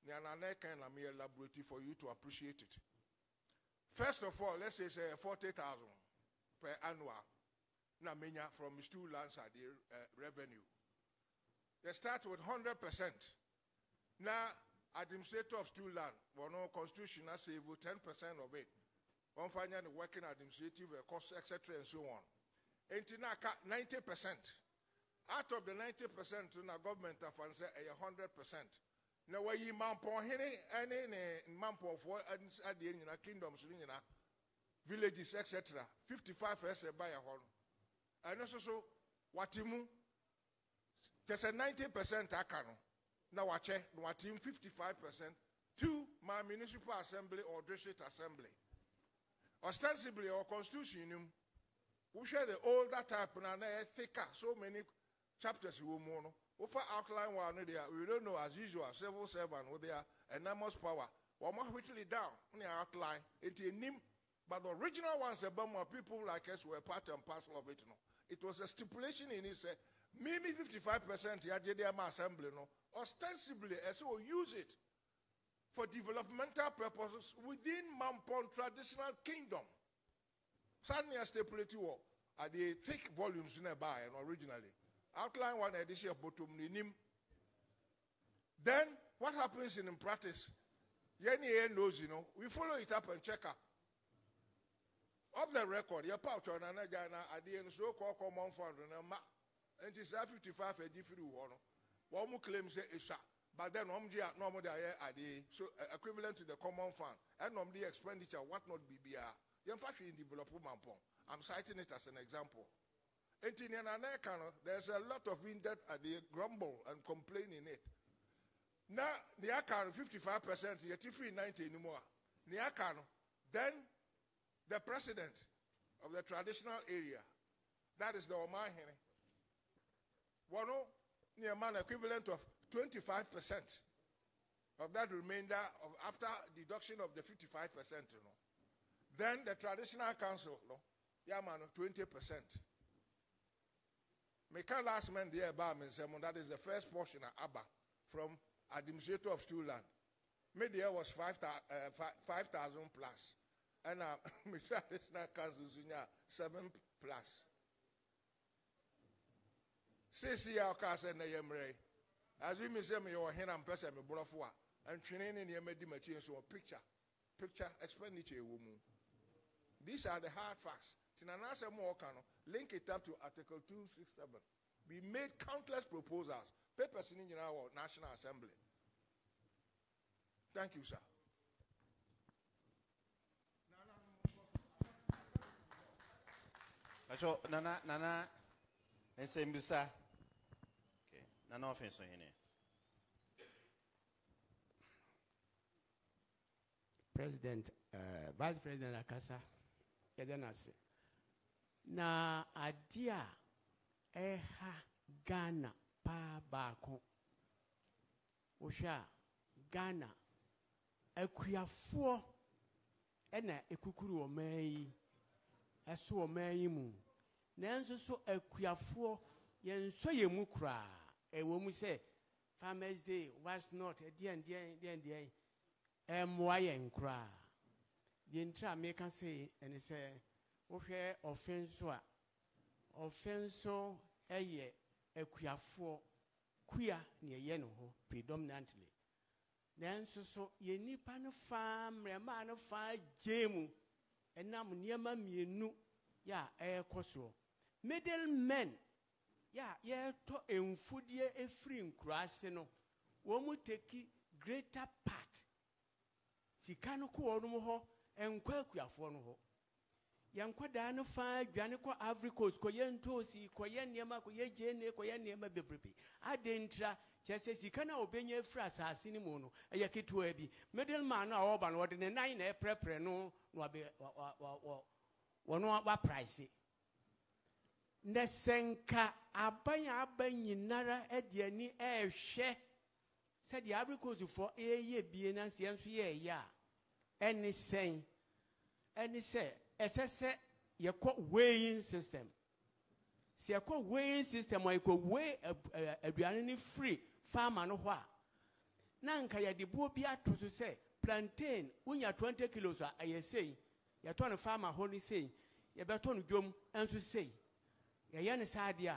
Nana can a mere laboratory for you to appreciate it. First of all, let's say 40,000 per annual. Namenya from Mr. Lands at the revenue. They start with 100%. Now, administrator of school land, no constitution has saved 10% of it. One final working administrative costs, etc. and so on. And 90%. Out of the 90%, the government have answered 100%. Now, where you mampo any mampo for at the end in a kingdoms, villages, etc. 55 years by a horn. And also, what you there's a 90% akano. Now I check, no team 55% to my municipal assembly or district assembly. Ostensibly, our constitution, we share the older type and thicker, so many chapters we mono. Over outline one there, we don't know as usual, civil servant with their enormous power. One more whittly down on the outline, into a name, but the original ones, about more people like us were part and parcel of it. No. It was a stipulation in it, maybe 55% Yajediama assembly, no. Ostensibly, as we use it for developmental purposes within Mampon traditional kingdom. Suddenly, a stipulated war are the thick volumes nearby and originally. Outline one edition of Botum. Then, what happens in practice? Yenny knows, we follow it up and check up. Of the record, your pouch on an agana at the end so-called common fund and it is 55 a different one. One more claims it's but then normally so equivalent to the common fund and normally expenditure what not BBR. In fact, in development, I'm citing it as an example. There's a lot of in-depth at the grumble and complain in it. Now, the account 55%, yet free 90 anymore. The account, then the president of the traditional area, that is the Omahene, one near man equivalent of 25% of that remainder of after deduction of the 55%. Then the traditional council, 20%. Meka last man there that is the first portion of Abba from administrator of school land. Media was 5,000 plus. And my traditional council 7 plus. Say our cast and the as we may say, me or hen and person me bulafua and training in the material so picture expenditure woman. These are the hard facts. Tinanasa more link it up to Article 267. We made countless proposals, papers in our National Assembly. Thank you, sir. Nana, and say, Mr. Nana offense on here. President, Vice President Akasa, Yadanase. Na adia eha Ghana pa bako. Osha Ghana ekuyafuo ena ekukuru omeyi eso omeyi mu. Nanso so ekuyafuo yenso yemu kra ewo mu se Farmers Day was not the emwa yen kra. The intra make can say and say wohwe offenso eye ekuyafuo kuya ne ye no ho predominantly. Nanso so ye nipa no fa mrema no fa jemu enam niema mienu ya ekoso middlemen ya ye to emfudie efiri nkurase no wo mu take greater part sika no ko no ho enkwa akuafo no ho yankwadaa no fa adwane ko Africa ko ye ntosi ko ye niema ko ye jene ko ye niema bebrebe adentra chese sika na obenya efira asase ni mu no eye ketua bi middleman na oba no de ne nan na eprepre no no be wono ba price nesenka abanyinara ediani ehwe said the Africa for ye bie na se enso ye ya eni say SSS ye call weighing system. See a call weighing system where you could weigh a free farmer no wa. Nanka ya di bo bia to say plantain when you 20 kilos I say ya turn a farmer honey say ya beton jom and to say ya yan sadia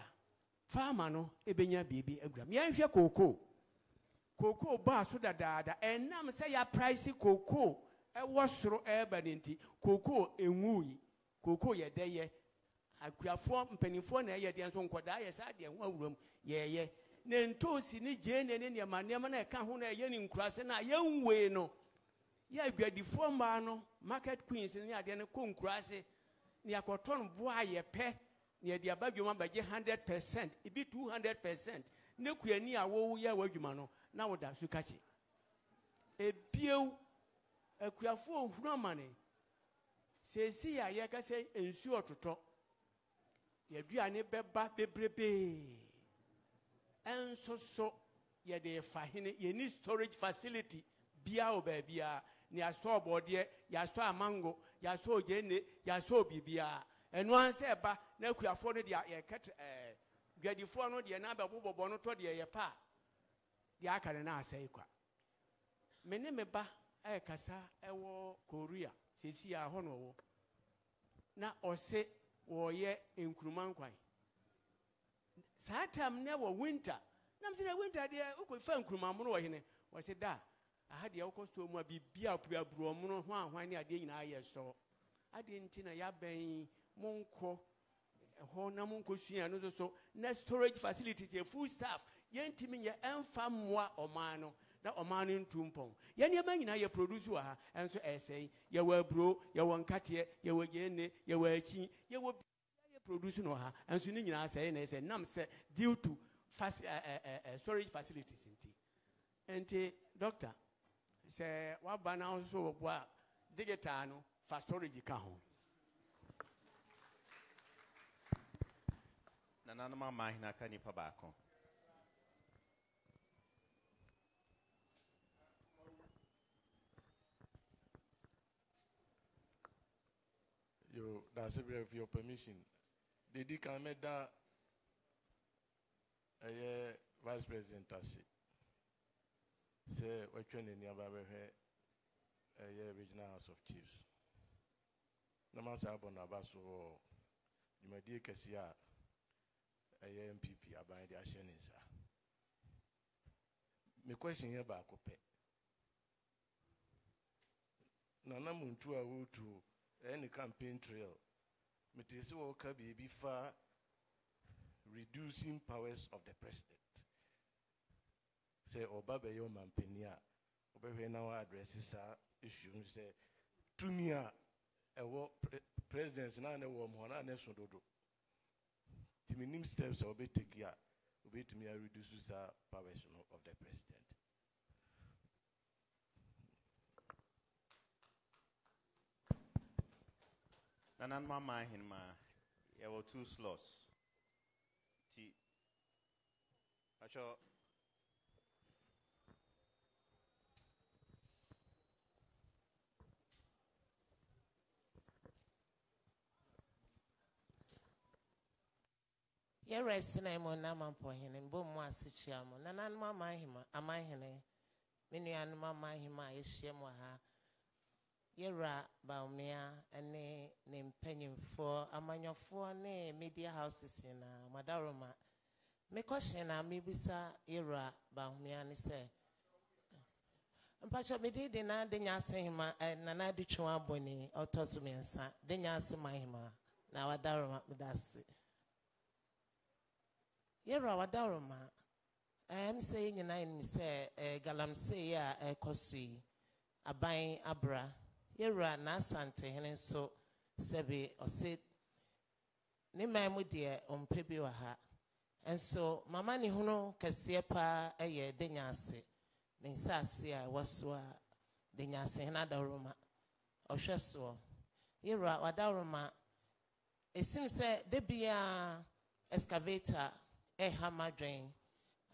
farmer no ebenya bibi agram. Yan hwe cocoa bar so da and nam say ya price cocoa. Wasro urbanity, cocoa enwui, cocoa ye deye, akuafo mpanifo na ye de nso nkoda ye sa de nwawuram ye ne ntosi ni jene ne nema na ka ho na ye ni nkurase na ye nwe no ye adwadifo ma no market queens ne ade ne ko nkurase ne akoton bo aye pe ne de abadwuma baje 100% ibi 200% ne kuani awo ye wadwuma no na woda su kachi ebiew akuafo ohuru amane sesi ya ye ka se ensu ototo ye duane beba bebrebe enso so ye de fa hene ye ni storage facility bia obabia ni aso obode ya aso amango ya aso ojene ya aso bibia eno anse ba na akuafo no de ye ket gwadifo no de na bebobo no to de ye pa de akare na asai kwa mene meba kasa ewo Korea sesi ya ho no wo na ose wo ye enkruman kwan satam ne wo winter na mse winter de ukofa enkruman mo no wo hene wo se da aha de wo sto mu abibia apuaburo mo no ho ahwan ne ade nyina aye so ade nti na ya ben monko ho na monko sua no so na storage facilities e full staff yentimi nye emfa moa omano na omano ntumpon ye ne ma nyina ye produce wa ha enso essay ye wa bro ye won kate ye wa gene ye wa achi ye wo ye produce no ha enso ni nyina say na say nam say due to storage facilities enti doctor say wa ba na so bo a digital no fa storage ka ho na nanoma mahina ka nipa baako that's with your permission. Did you come that Vice President say what you need regional House of Chiefs. Naman sa abon abaso you may dear Kesia MPP about the Ashanti. My question here about Cope. Nana Muntu to any campaign trail. Metisi woka be far reducing powers of the president. Say Obabe yo mampenia. Obabe now addresses issue. Say to me presidents na ne wo mo na ne sododo. Timinim steps obe take ya. Obe to me reduces powers of the president. Nanan mama hinma there were 2 slots. T Acho Resina mo na mampo hene mbo mo asichia mo nanan mama hima amahene menu an mama hima ehye mo ha Endorse Bawumia ene ne mpanyimfo amanyofo ne media houses na madaroma me question na me bisa Endorse Bawumia ne se Pacha mede de na de nya asehima na na de twa aboni otoso mensa de nya asemahima na wadaroma medase yero wadaroma say nyina ni say galamsey a ekosui aban abra yero na Asantehene so sebe ose ne mamu de ompe bi wa ha enso mama ni hunu kese pa eye de nya ase mensase a waswa de nya ase na daroma ohweso yero wadaroma esim se de bia excavator hamadwen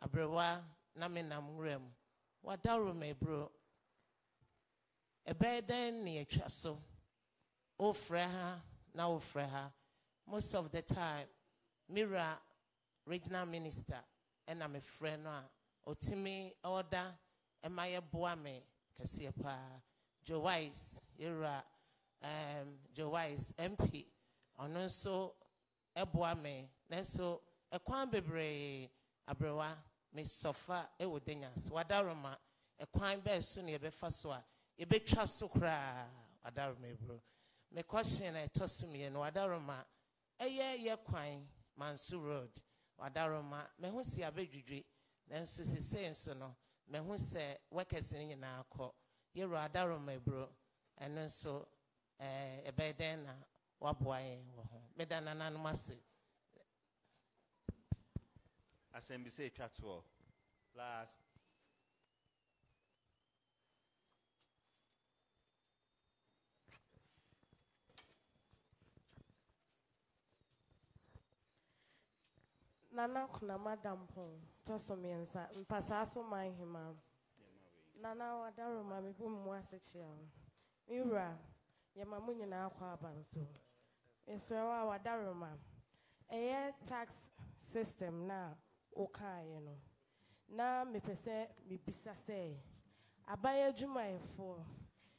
abrewa na menam ngrem wadaroma bro ebeden ne atwa so ofreha na ofreha most of the time Mira regional minister and I'm a friend otimi order and my boame kasiepa Joe Wise era Joe Wise MP ono so eboame nenso ekwan bebre abrewa me sofa e wodenya wadaroma ekwan be so ne be fa so a e betwa so kra wadaroma bro me question e tosumi no wadaroma ye kwan Mansu Road wadaroma me hu si abedwedwe nanso sese nso no me hu se workers ni na akọ ye wadaroma bro eno so ebeden na waboaye wo ho medana nanu ase Assembly say chatwo last Nana kuna madam pon toso miensa mpasa so manhima nana wadaroma me bu mu asechia miwura ye mamu nyina akwa abanso esrewa wadaroma tax system na okaye no na me pese me bisa say abaye adwumayefo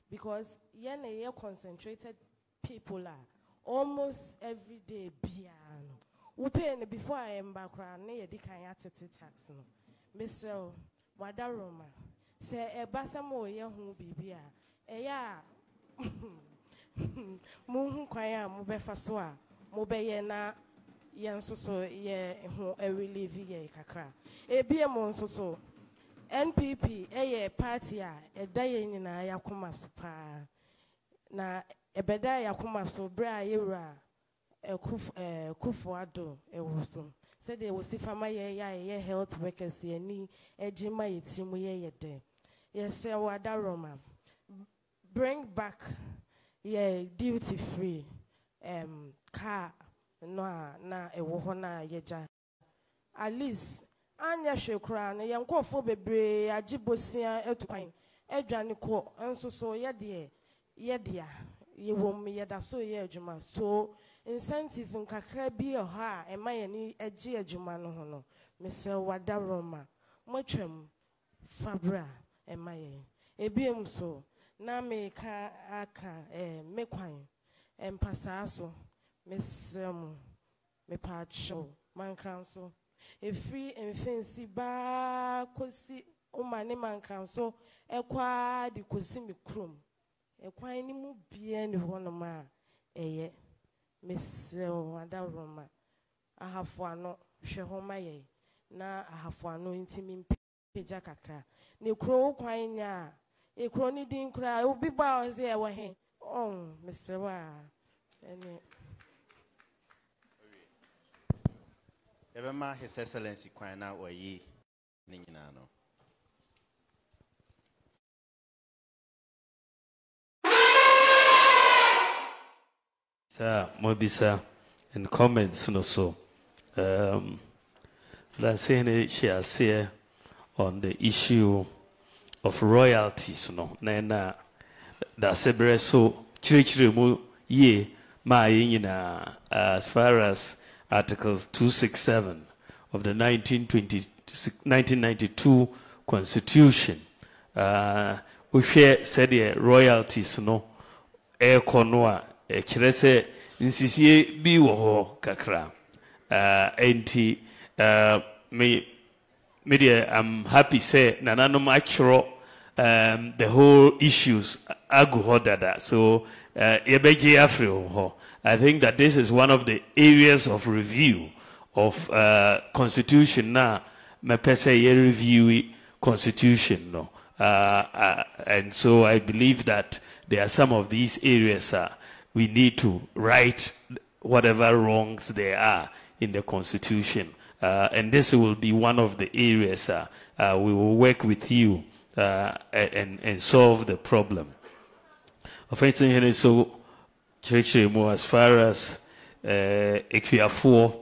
because ye na ye concentrated people are almost every day biano we pay before I am background near the Kayatati tax. No, Mr. Wadaroma say a basamo yahu bibia, a ya Moon Kaya Mubefaswa, Mobeyena Yanso, ye who a relieve ye kakra. A beer monso NPP, a party, a dying in a Yakuma supa na a beda Yakuma so bra yera. Kufuado ewoso said they will see fama ye health workers ye ni ejima yetimu ye de yes wadaroma bring back ye duty free car no na ewo ho na yeja at least anya hwekura no ye nkofo bebre agibosia etukwan edwane ko enso so ye de ye wom ye da so ye adwuma so incentive nkakra bi ha e ma ye ni agi adwuma no ho no mesel wadaroma motwam fabra e ma ye ebiem so na me ka aka mekwan empasa so mesem me pacho mankran so efri enfensi ba kosi umane mankran so ekwa di kosi mi krom ekwan ni mu bia ni ho no ma eye Mr. Wadaroma ahafuano hwehoma ye na ahafuano intimi peja kakra ne kro kwan nya e kro ni din kra obi ba o se e wo he Mr. Wa ene Ebema His Excellency kwan na oyi ni nyina no Sir, Mobisa, and comments no so. Asantehene share say on the issue of royalties no. Na da sebre so chire mu ye ma yina as far as Articles 267 of the 1992 Constitution. We share said royalties no econoa. Kirese insisie bi wo ho kakra enti me I'm happy say nananom akro the whole issues agu so yebeje afri ho. I think that this is one of the areas of review of constitution now. Me pese review constitution no. And so I believe that there are some of these areas we need to right whatever wrongs there are in the constitution. And this will be one of the areas we will work with you and solve the problem. Asantehene, so as far as Equiafor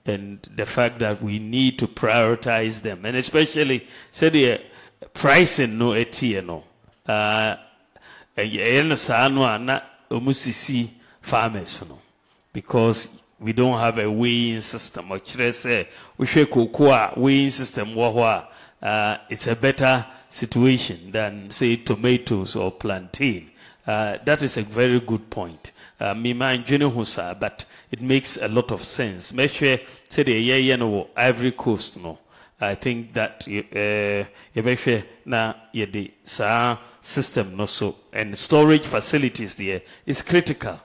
and the fact that we need to prioritize them, and especially say the pricing no etieno farmers no, because we don't have a weighing system. Or say we should cocoa weighing system it's a better situation than say tomatoes or plantain. That is a very good point. Me mind but it makes a lot of sense. Make sure say the Ivory Coast no. I think that na the system no so, and storage facilities there is critical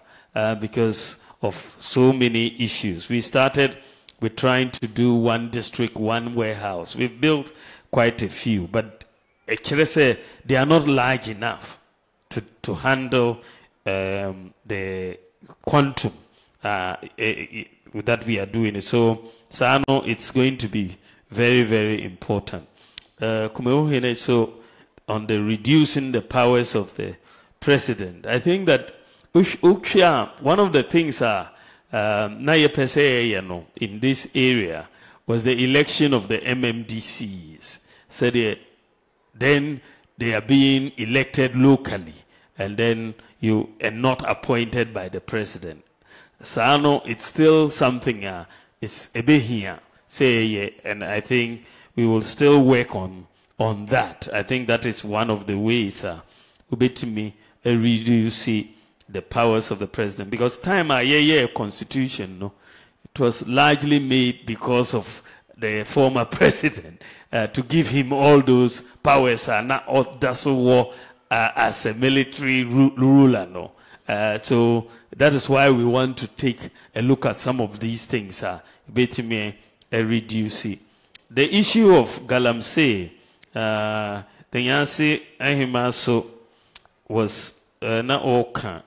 because of so many issues. We started with trying to do one district, one warehouse. We've built quite a few, but actually say they are not large enough to handle the quantum that we are doing. So Sano, it's going to be very, very important. So on the reducing the powers of the president, I think that one of the things in this area was the election of the MMDCs. So then they are being elected locally, and then you are not appointed by the president. So it's still something. It's a bit here. And I think we will still work on that. I think that is one of the ways to me reduce the powers of the president, because time constitution no, it was largely made because of the former president to give him all those powers not war as a military ruler no. So that is why we want to take a look at some of these things reduce it. The issue of Galamsey, the Yansi Ahimaso was not all can.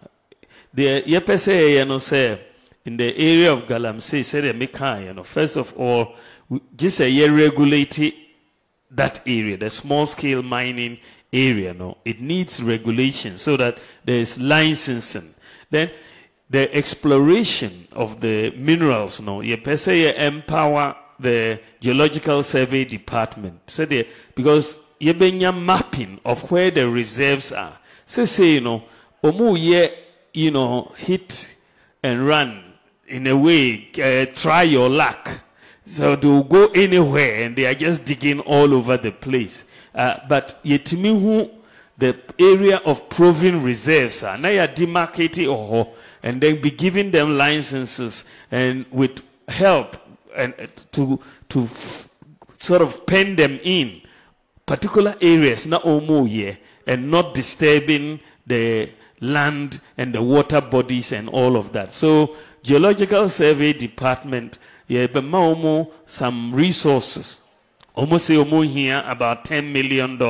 The Yepese, say, in the area of Galamsey, said the Mika, first of all, just a year regulate that area, the small scale mining area, no, it needs regulation so that there is licensing. Then the exploration of the minerals, no, Yepese empower the Geological Survey Department. So because Yebenya mapping of where the reserves are. Say hit and run in a way, try your luck. So they'll go anywhere and they are just digging all over the place. But yetimihu, the area of proven reserves are now demarcated and then be giving them licenses and with help and to sort of pen them in particular areas, not and not disturbing the land and the water bodies and all of that. So Geological Survey Department, some resources, almost here about $10 million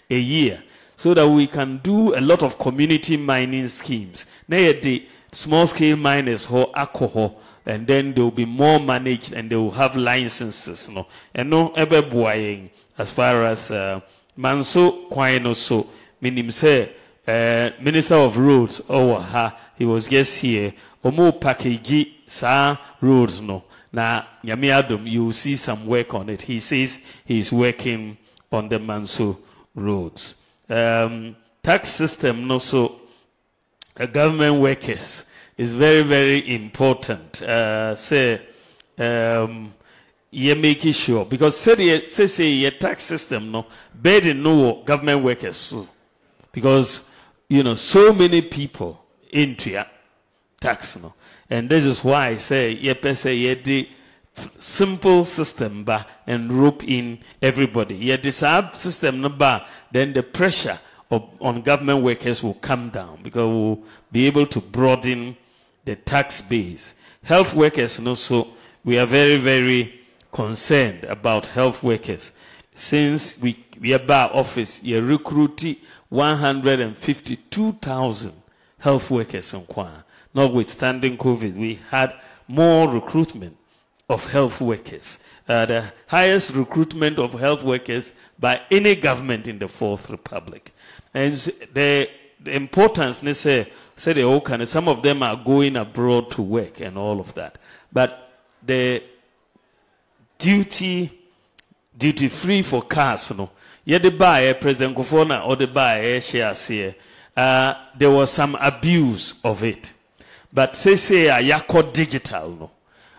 a year, so that we can do a lot of community mining schemes. Now the small scale miners who alcohol, and then they will be more managed and they will have licenses. No, and no ebe buaying as far as Manso Kwino so meaning say Minister of Roads he was just here. Omo package sa roads no. Now Yamiadum, you will see some work on it. He says he's working on the Manso roads. Tax system no so government workers is very, very important. You making sure, because say your tax system no burden no government workers so, because so many people into your tax no, and this is why I say the simple system ba and rope in everybody. Yet this system number, then the pressure on government workers will come down because we'll be able to broaden the tax base. Health workers, and also we are very, very concerned about health workers. Since we are by office, we recruited 152,000 health workers in Kwan. Notwithstanding COVID, we had more recruitment of health workers. The highest recruitment of health workers by any government in the Fourth Republic. And the importance, they say they all can, some of them are going abroad to work and all of that. But the duty free for cars, no. Yet the buy President Kofona or the buy shares here. There was some abuse of it. But say yako digital, no.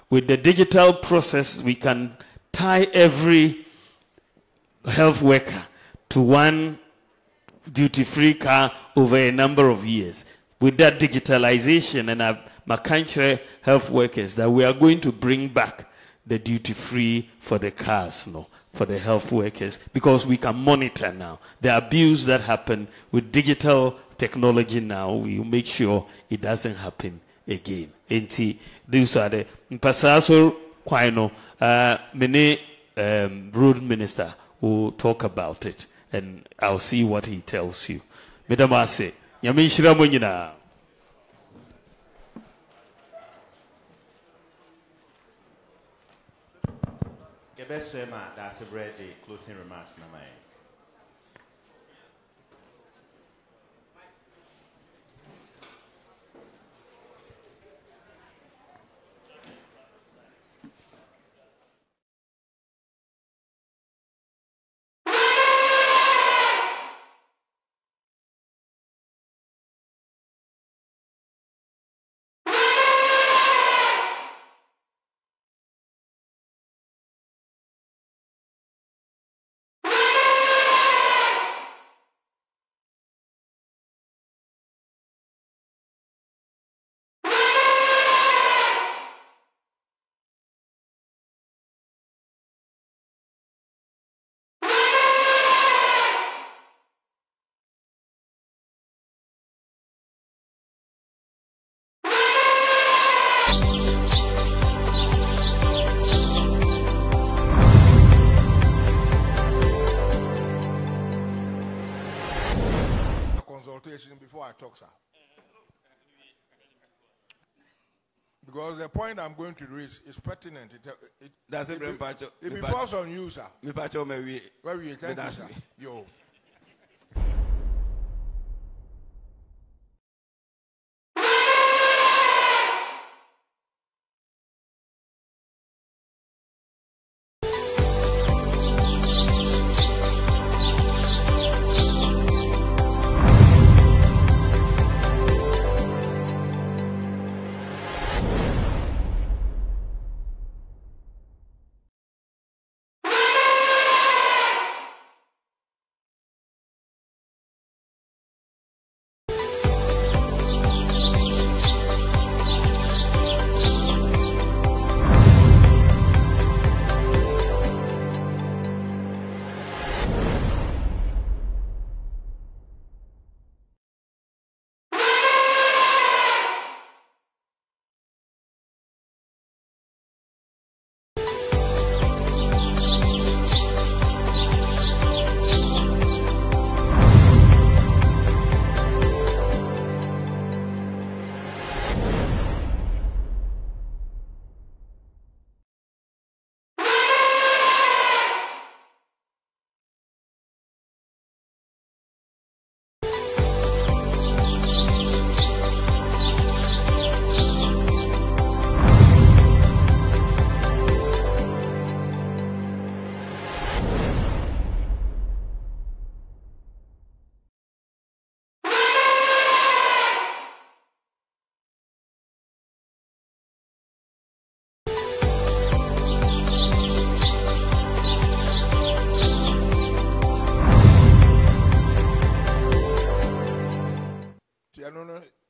With the digital process, we can tie every health worker to one duty-free car over a number of years. With that digitalization and our health workers, that we are going to bring back the duty-free for the cars, no, for the health workers, because we can monitor now. The abuse that happened with digital technology now, we will make sure it doesn't happen again. These are the Pasaso Kwino, many road minister will talk about it, and I'll see what he tells you. Madam Ase, Yamishira Munina. The best way, that's a bread, the closing remarks. Before I talk, sir. Because the point I'm going to raise is pertinent. It falls on you, sir. Where we thank you, sir. Yo.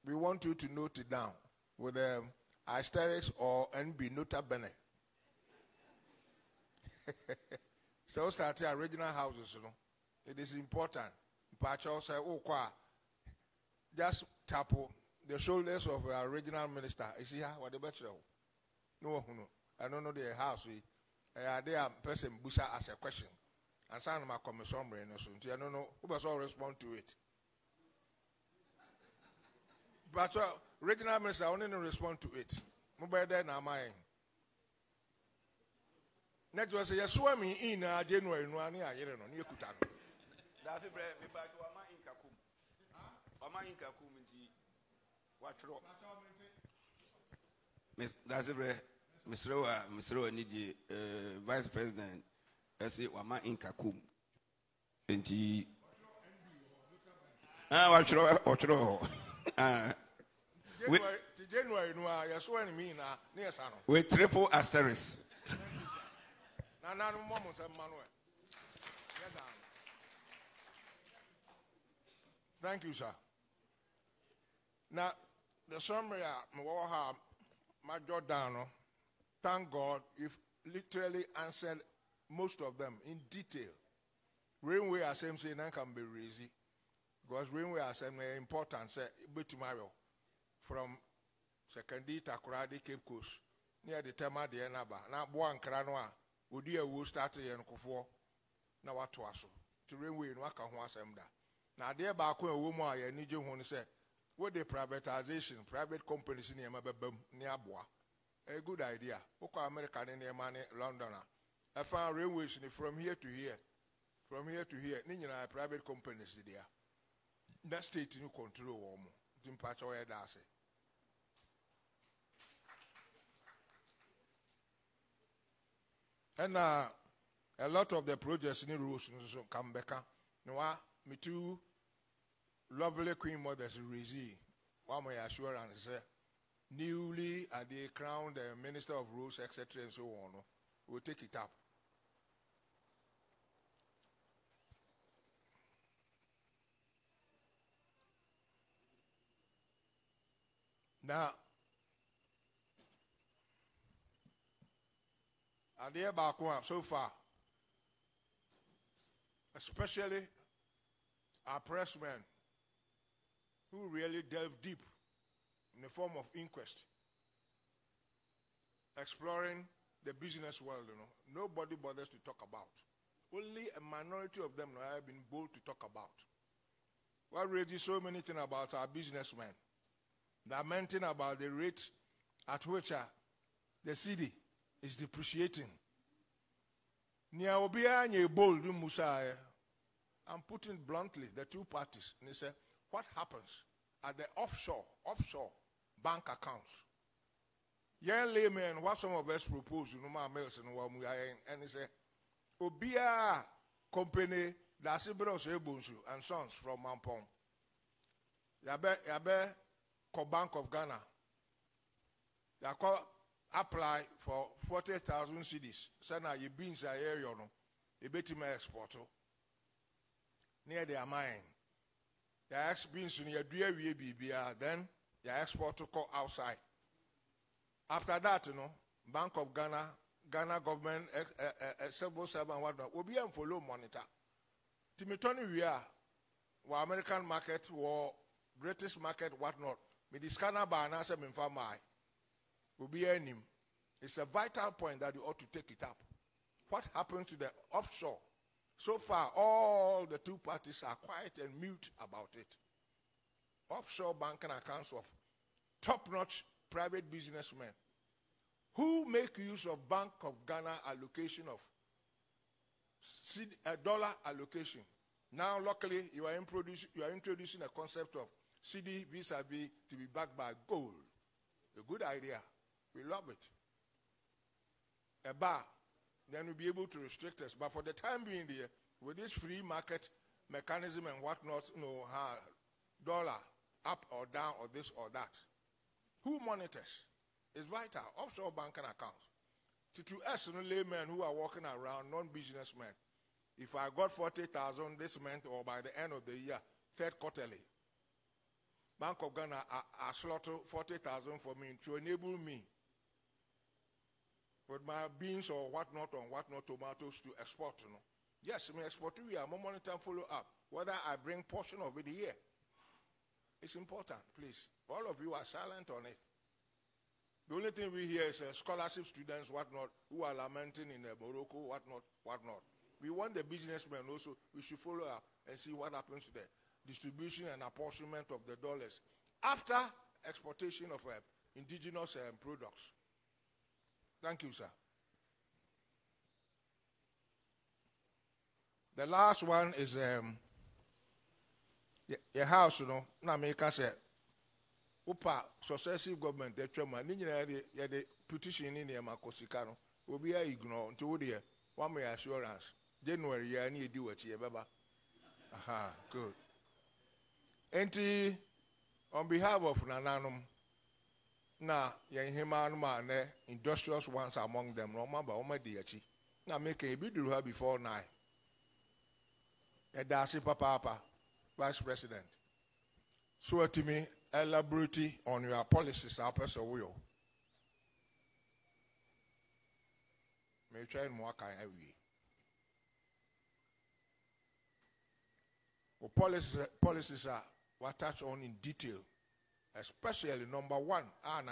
We want you to note it down with asterisks or NB nota bene. So start our regional houses, it is important. Pacho say, oh, just tap the shoulders of our regional minister. You see how what the better? No, I don't know the house. They are person busa ask a question. And some of my commission brain so I don't know who was all respond to it. But regional minister only respond to it. Mobile there now mine. Next was a swimming in January no ani ayere no ne ekuta no. Da fi bre me ba to ama inka kum. Ama inka kum nti watro. Miss da fi bre Mr. Nidi Vice President say wama inka kum. Nti watro. January no ya swimming me na ne yesa no. With triple asterisk. Thank you, sir. Now, the summary my Jordan, thank God, you've literally answered most of them in detail. Railway assembly can be easy because railway assembly is important. Say, tomorrow from Secondary Takoradi Cape Coast near the Tema de Enaba. Now, Boan Kranoa. Odi a wo start ye nkofo na wato aso to railway no aka ho asem da na de ba ko ewo mu a ye ni je ho ne se wo de privatization private companies ne ma bebam ne aboa a good idea woko America ne ma ne London a fa railways ni from here to here ni nyina private companies there that state ni control wo mu timpa cho ye da ase. And a lot of the projects in the rules come back. Now, me two lovely queen mothers Rizi, one my assurance, newly at the crown, the Minister of Rules, etc., and so on. We'll take it up. Now, and there back so far, especially our pressmen who really delve deep in the form of inquest, exploring the business world, nobody bothers to talk about. Only a minority of them have been bold to talk about. What raises so many things about our businessmen? Lamenting about the rate at which the city is depreciating. Nia obia nye bold Musa. I'm putting it bluntly, the two parties. And they say, what happens at the offshore bank accounts? Young layman, what some of us propose, and they say, obia company that's and Sons from Mampong. Yabe ko Bank of Ghana. Yako apply for 40,000 cedis. Sana ye beans a area no. E beti me export. Near their mine. Ya ex beans ni ya duya wiye bibia. Then ya export to go outside. After that, Bank of Ghana government, civil servant, whatnot, will be a follow monitor. Timitoni we are, American market, or British market, whatnot. Me the scanner by an answer in farmer. Will be him. It's a vital point that you ought to take it up. What happened to the offshore? So far, all the two parties are quiet and mute about it. Offshore banking accounts of top-notch private businessmen who make use of Bank of Ghana allocation of dollar allocation. Now, luckily, you are introducing a concept of CD vis-a-vis to be backed by gold. A good idea. We love it. A bar, then we'll be able to restrict us. But for the time being there, with this free market mechanism and whatnot, dollar up or down or this or that, who monitors? It's vital. Offshore banking accounts. To us, laymen who are walking around, non-businessmen, if I got 40,000 this month or by the end of the year, third quarterly, Bank of Ghana are slotted 40,000 for me to enable me. with my beans or whatnot, tomatoes to export. You know. Yes, me export we are monitor and follow up. Whether I bring portion of it here. It's important, please. All of you are silent on it. The only thing we hear is scholarship students, whatnot, who are lamenting in Morocco, whatnot. We want the businessmen also, we should follow up and see what happens to the distribution and apportionment of the dollars after exportation of indigenous products. Thank you, sir. The last one is your house, you know, na make us upa successive government the chairman ni nyina the petition in the makosika no obi a ignore nti wo de one way assurance January ya na edi wachi beba. Aha, good. Enti on behalf of Nananom na yen hima no ma na industrious ones among them no ma ba o ma de achi na make e bi duru ha before 9 edasi papa Vice President. So to me, elaborate on your policies, our person will. May try more kind of way. Policies are what touch on in detail, especially number 1. I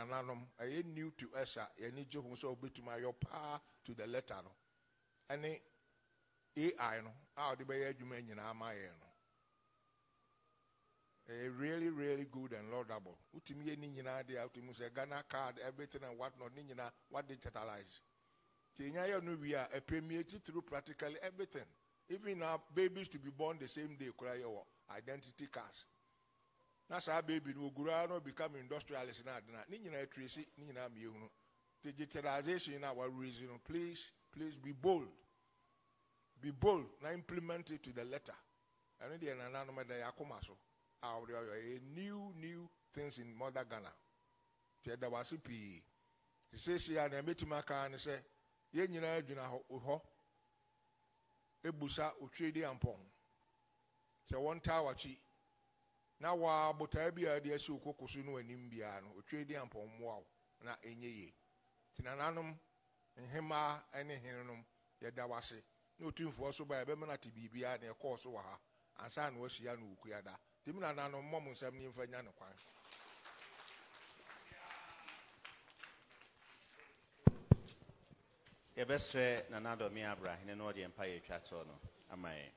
new to us. I need you so be to my power to the letter. Any AI no, how the way you mean in our really, really good and laudable. Utimi ninyina de utimu se Ghana card, everything and whatnot, ninyina what digitalize. Tinyaya no we are permeated through practically everything. Even our babies to be born the same day, cry your identity cards. That's our baby no gurano become industrialist na ninyina tracy, ninyina miunu. Digitalization in our reason. Please be bold. Be bold. Now implement it to the letter. And then ananoma de yakomaso. New things in Mother Ghana. There was a P. He says here, and I met him and say, Yenina Juna Uho Ebusa Utredi Ampon. So 1 tower chi. Now, but I be a dear so cocosunu and Imbiano, Utredi Ampon wow, na enye. Tinanum, and Hema, and Henum, Yadawasi. No tune for so by a Bemanati Bibia and a course over her, and San was Yanu Kuyada. Timina nano momu semni mfanya no kwan. Ye bestre Nana Bawumia bra hine no de empire twa to no amaye.